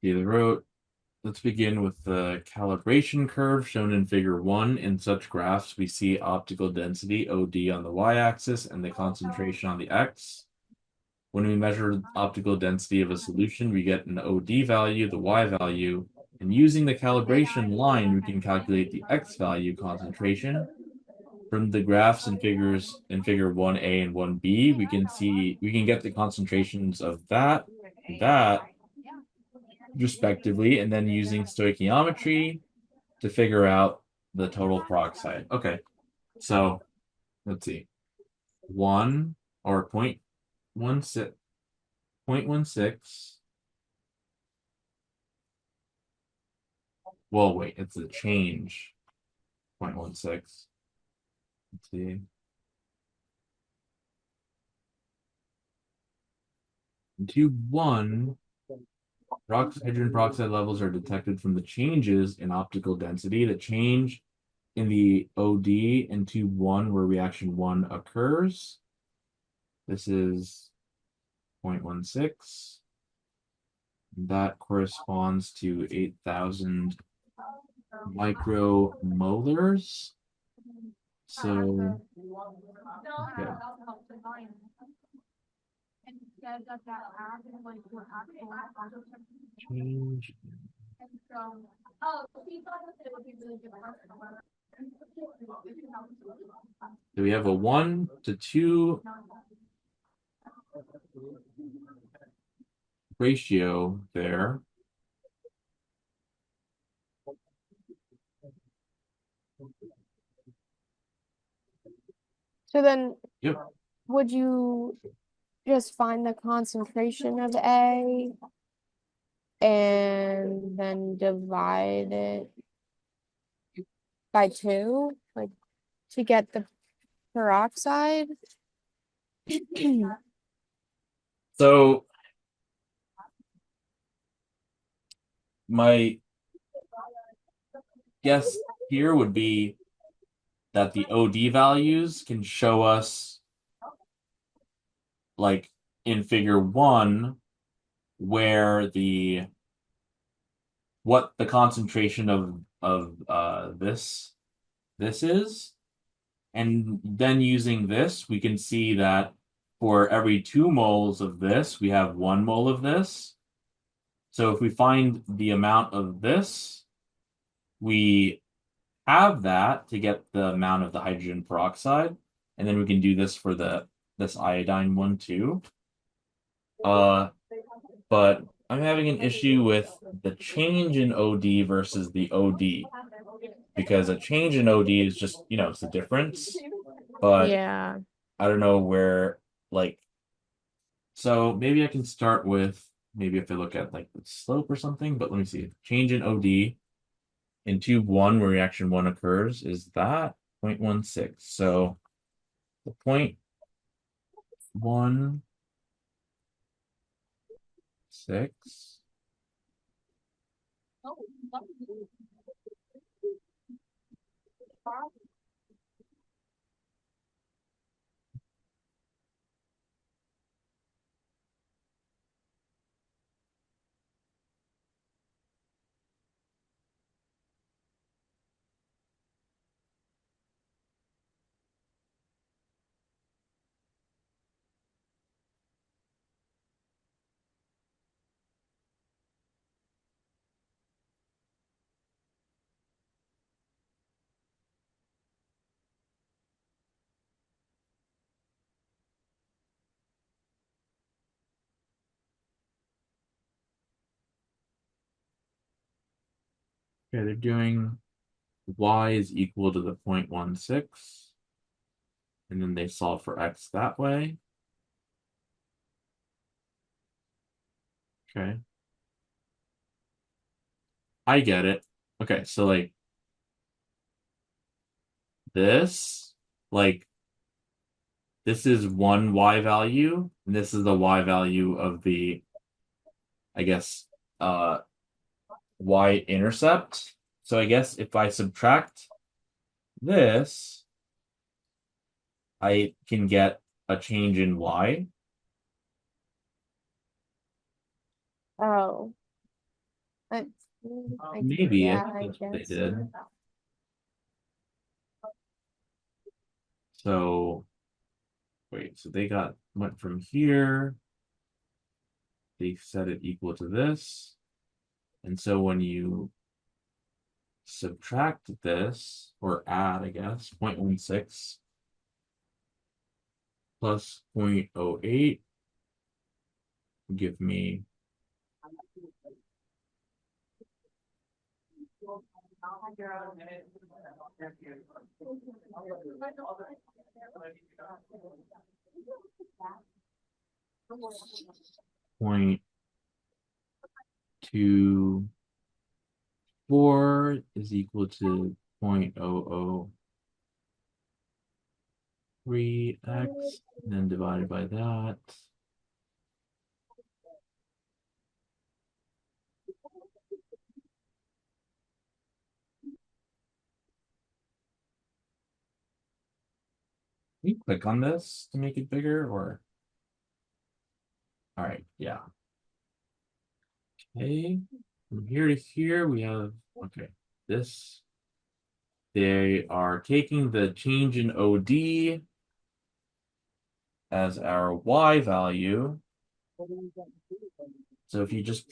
Either wrote. Let's begin with the calibration curve shown in figure 1. In such graphs, we see optical density, OD, on the y-axis and the concentration on the x. When we measure optical density of a solution, we get an OD value, the y value, and using the calibration line, we can calculate the x value concentration. From the graphs and figures in figure 1A and 1B, we can get the concentrations of that, respectively, and then using stoichiometry to figure out the total peroxide. Okay, so let's see. 1 or 0.16, 0.16. Well, wait, it's a change. 0.16. Let's see. In tube 1, hydrogen peroxide levels are detected from the changes in optical density. The change in the OD in tube 1 where reaction 1 occurs. This is 0.16. That corresponds to 8,000 micromolars. So, okay. Change. So we have a 1 to 2 ratio there. So then Yep. would you just find the concentration of A and then divide it by 2, like to get the peroxide? So my guess here would be that the OD values can show us, like in figure 1, where the what the concentration of this is. And then using this, we can see that for every 2 moles of this, we have 1 mole of this. So if we find the amount of this, we have that to get the amount of the hydrogen peroxide. And then we can do this for this iodine one too. But I'm having an issue with the change in OD versus the OD. Because a change in OD is just, it's the difference. But Yeah. I don't know where, like, so maybe I can start with, maybe if I look at like the slope or something, but let me see. Change in OD in tube 1 where reaction 1 occurs is that 0.16. So the 0.16 Okay, they're doing y is equal to the 0.16, and then they solve for x that way. Okay. I get it. Okay, so like this, like this is one y value, and this is the y value of the, I guess, y-intercept. So I guess if I subtract this, I can get a change in y. Oh. Maybe if Yeah, I that's what they guess. did. So wait, so they went from here, they set it equal to this. And so when you subtract this, or add, I guess, 0.16 plus 0.08 give me 0.24 is equal to 0.003x, and then divided by that. Can you click on this to make it bigger, or? All right, yeah. Okay, from here to here, we have, okay, this. They are taking the change in OD as our y value. So if you just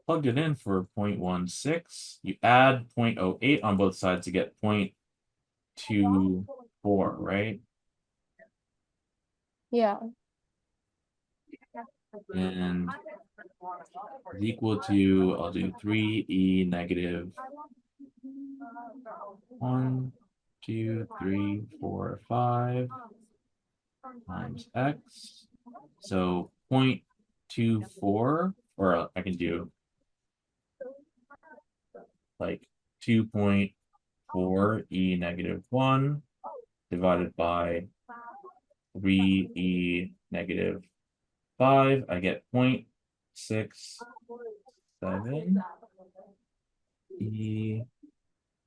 plugged it in for 0.16, you add 0.08 on both sides to get 0.24, right? Yeah. And is equal to, I'll do 3e negative 1, 2, 3, 4, 5 times x. So 0.24, or I can do like 2.4 e negative 1 divided by 3e negative 5. I get 0.67 e.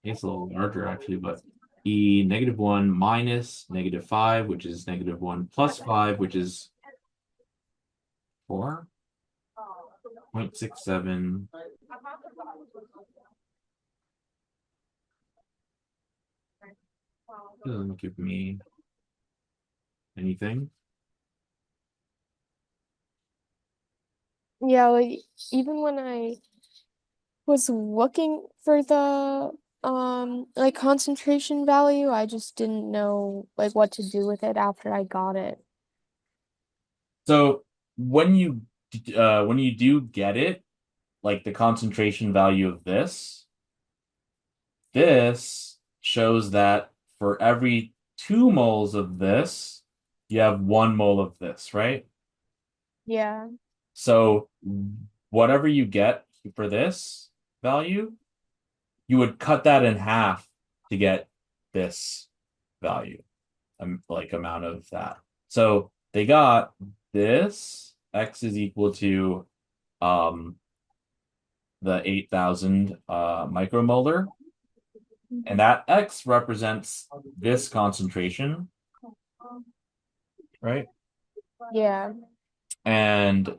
It's a little larger actually, but e negative 1 minus negative 5, which is negative 1 plus 5, which is 4. 0.67 Doesn't give me anything. Yeah, like even when I was looking for the like concentration value, I just didn't know like what to do with it after I got it. So when you do get it, like the concentration value of this shows that for every 2 moles of this, you have 1 mole of this, right? Yeah. So whatever you get for this value, you would cut that in half to get this value, like amount of that. So they got this x is equal to um the 8,000 micromolar, and that x represents this concentration, right? Yeah. And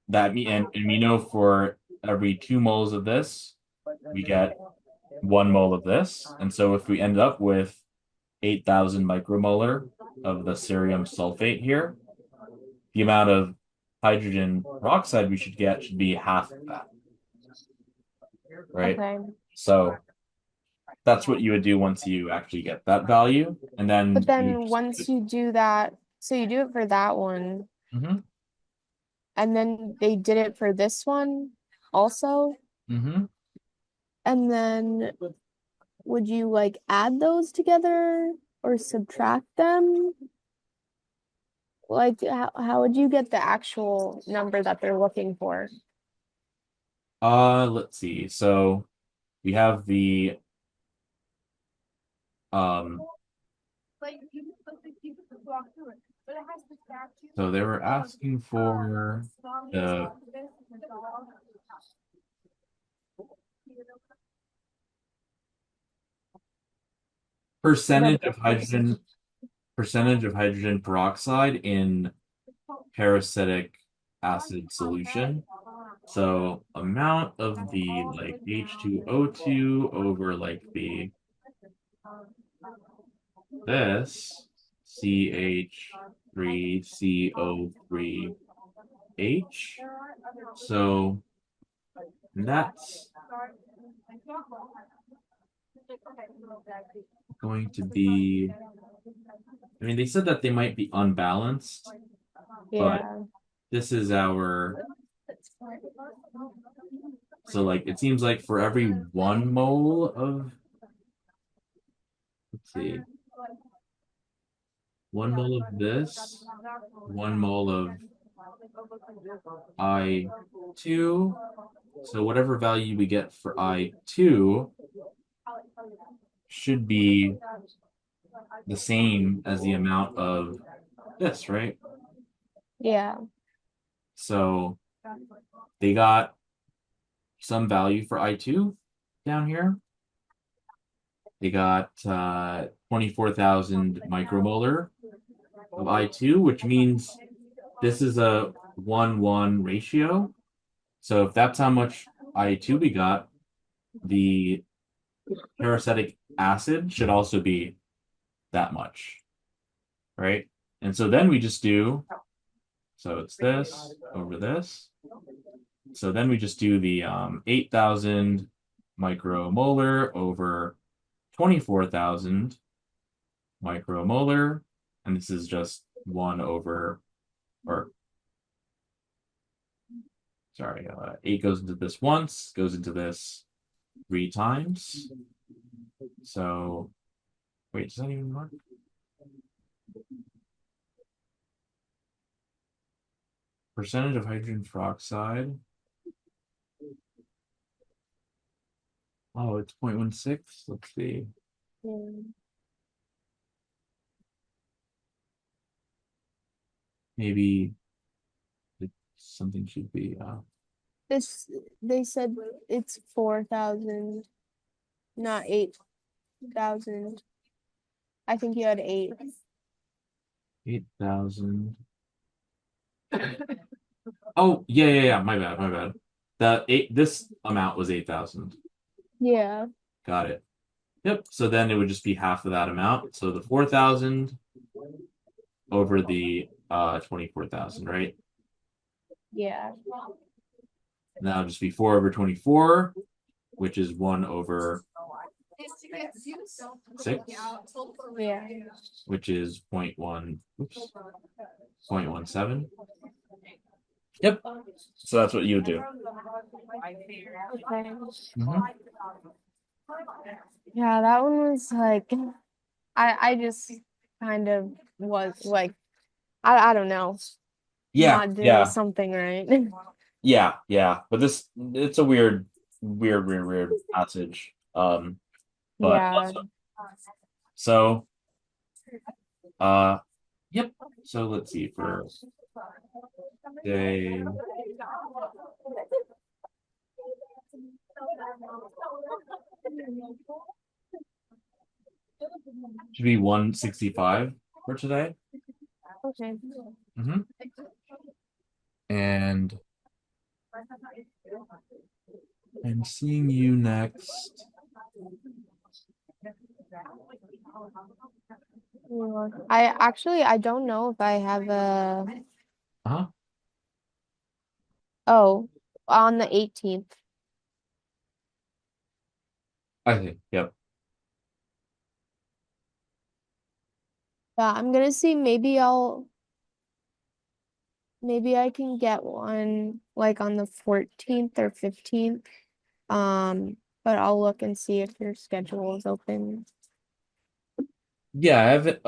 and we know for every 2 moles of this, we get 1 mole of this. And so if we end up with 8,000 micromolar of the cerium sulfate here, the amount of hydrogen peroxide we should get should be half of that, right? Okay. So that's what you would do once you actually get that value. And But then you then once you do that, so you do it for that one, hmm and then they did it for this one also, hmm and then would you like add those together or subtract them? Like how would you get the actual number that they're looking for? let's see. So we have the um so they were asking for the The percentage of hydrogen peroxide in parasitic acid solution. So amount of the like H2O2 over like the this CH3CO3H. So that's going to be, I mean, they said that they might be unbalanced, but yeah. this is our, so like it seems like for every 1 mole of, let's see, 1 mole of this, 1 mole of I2. So whatever value we get for I2 should be the same as the amount of this, right? Yeah. So they got some value for I2 down here. They got 24,000 micromolar of I2, which means this is a 1-1 ratio. So if that's how much I2 we got, the parasitic acid should also be that much, right? And so then we just do, so it's this over this. So then we just do the 8,000 micromolar over 24,000 micromolar. And this is just 1 over, or sorry, 8 goes into this once, goes into this 3 times. So, wait, does that even work? Percentage of hydrogen peroxide. Oh, it's 0.16. Let's see. Yeah. Maybe something should be This they said it's 4,000, not 8,000. I think you had eight. 8,000. Oh, yeah. My bad. This amount was 8,000. Yeah. Got it. Yep. So then it would just be half of that amount. So the 4,000 over the 24,000, right? Yeah. And that'll just be 4 over 24, which is 1 over 6, Yeah. which is 0.1, oops, 0.17. Yep. So that's what you would do. Okay. Mhm. Yeah, that one was like I just kind of was like I don't know, Yeah, not doing yeah, something right. yeah. But it's a weird passage. But Yeah. also, so uh, yep. So let's see for day. Should be 165 for today. Okay. Mm-hmm. And I'm seeing you next. I don't know if I have a Uh-huh. oh on the 18th. I think. Yep. Yeah, I'm gonna see maybe I can get one like on the 14th or 15th. But I'll look and see if your schedule is open. Yeah, I have it.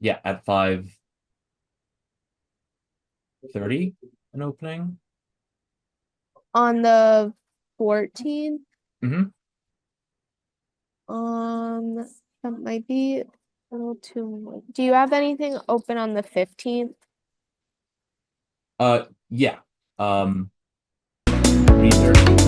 Yeah, at 5:30, an opening. On the 14th, Mm-hmm. um, that might be a little too late. Do you have anything open on the 15th? Yeah. Research.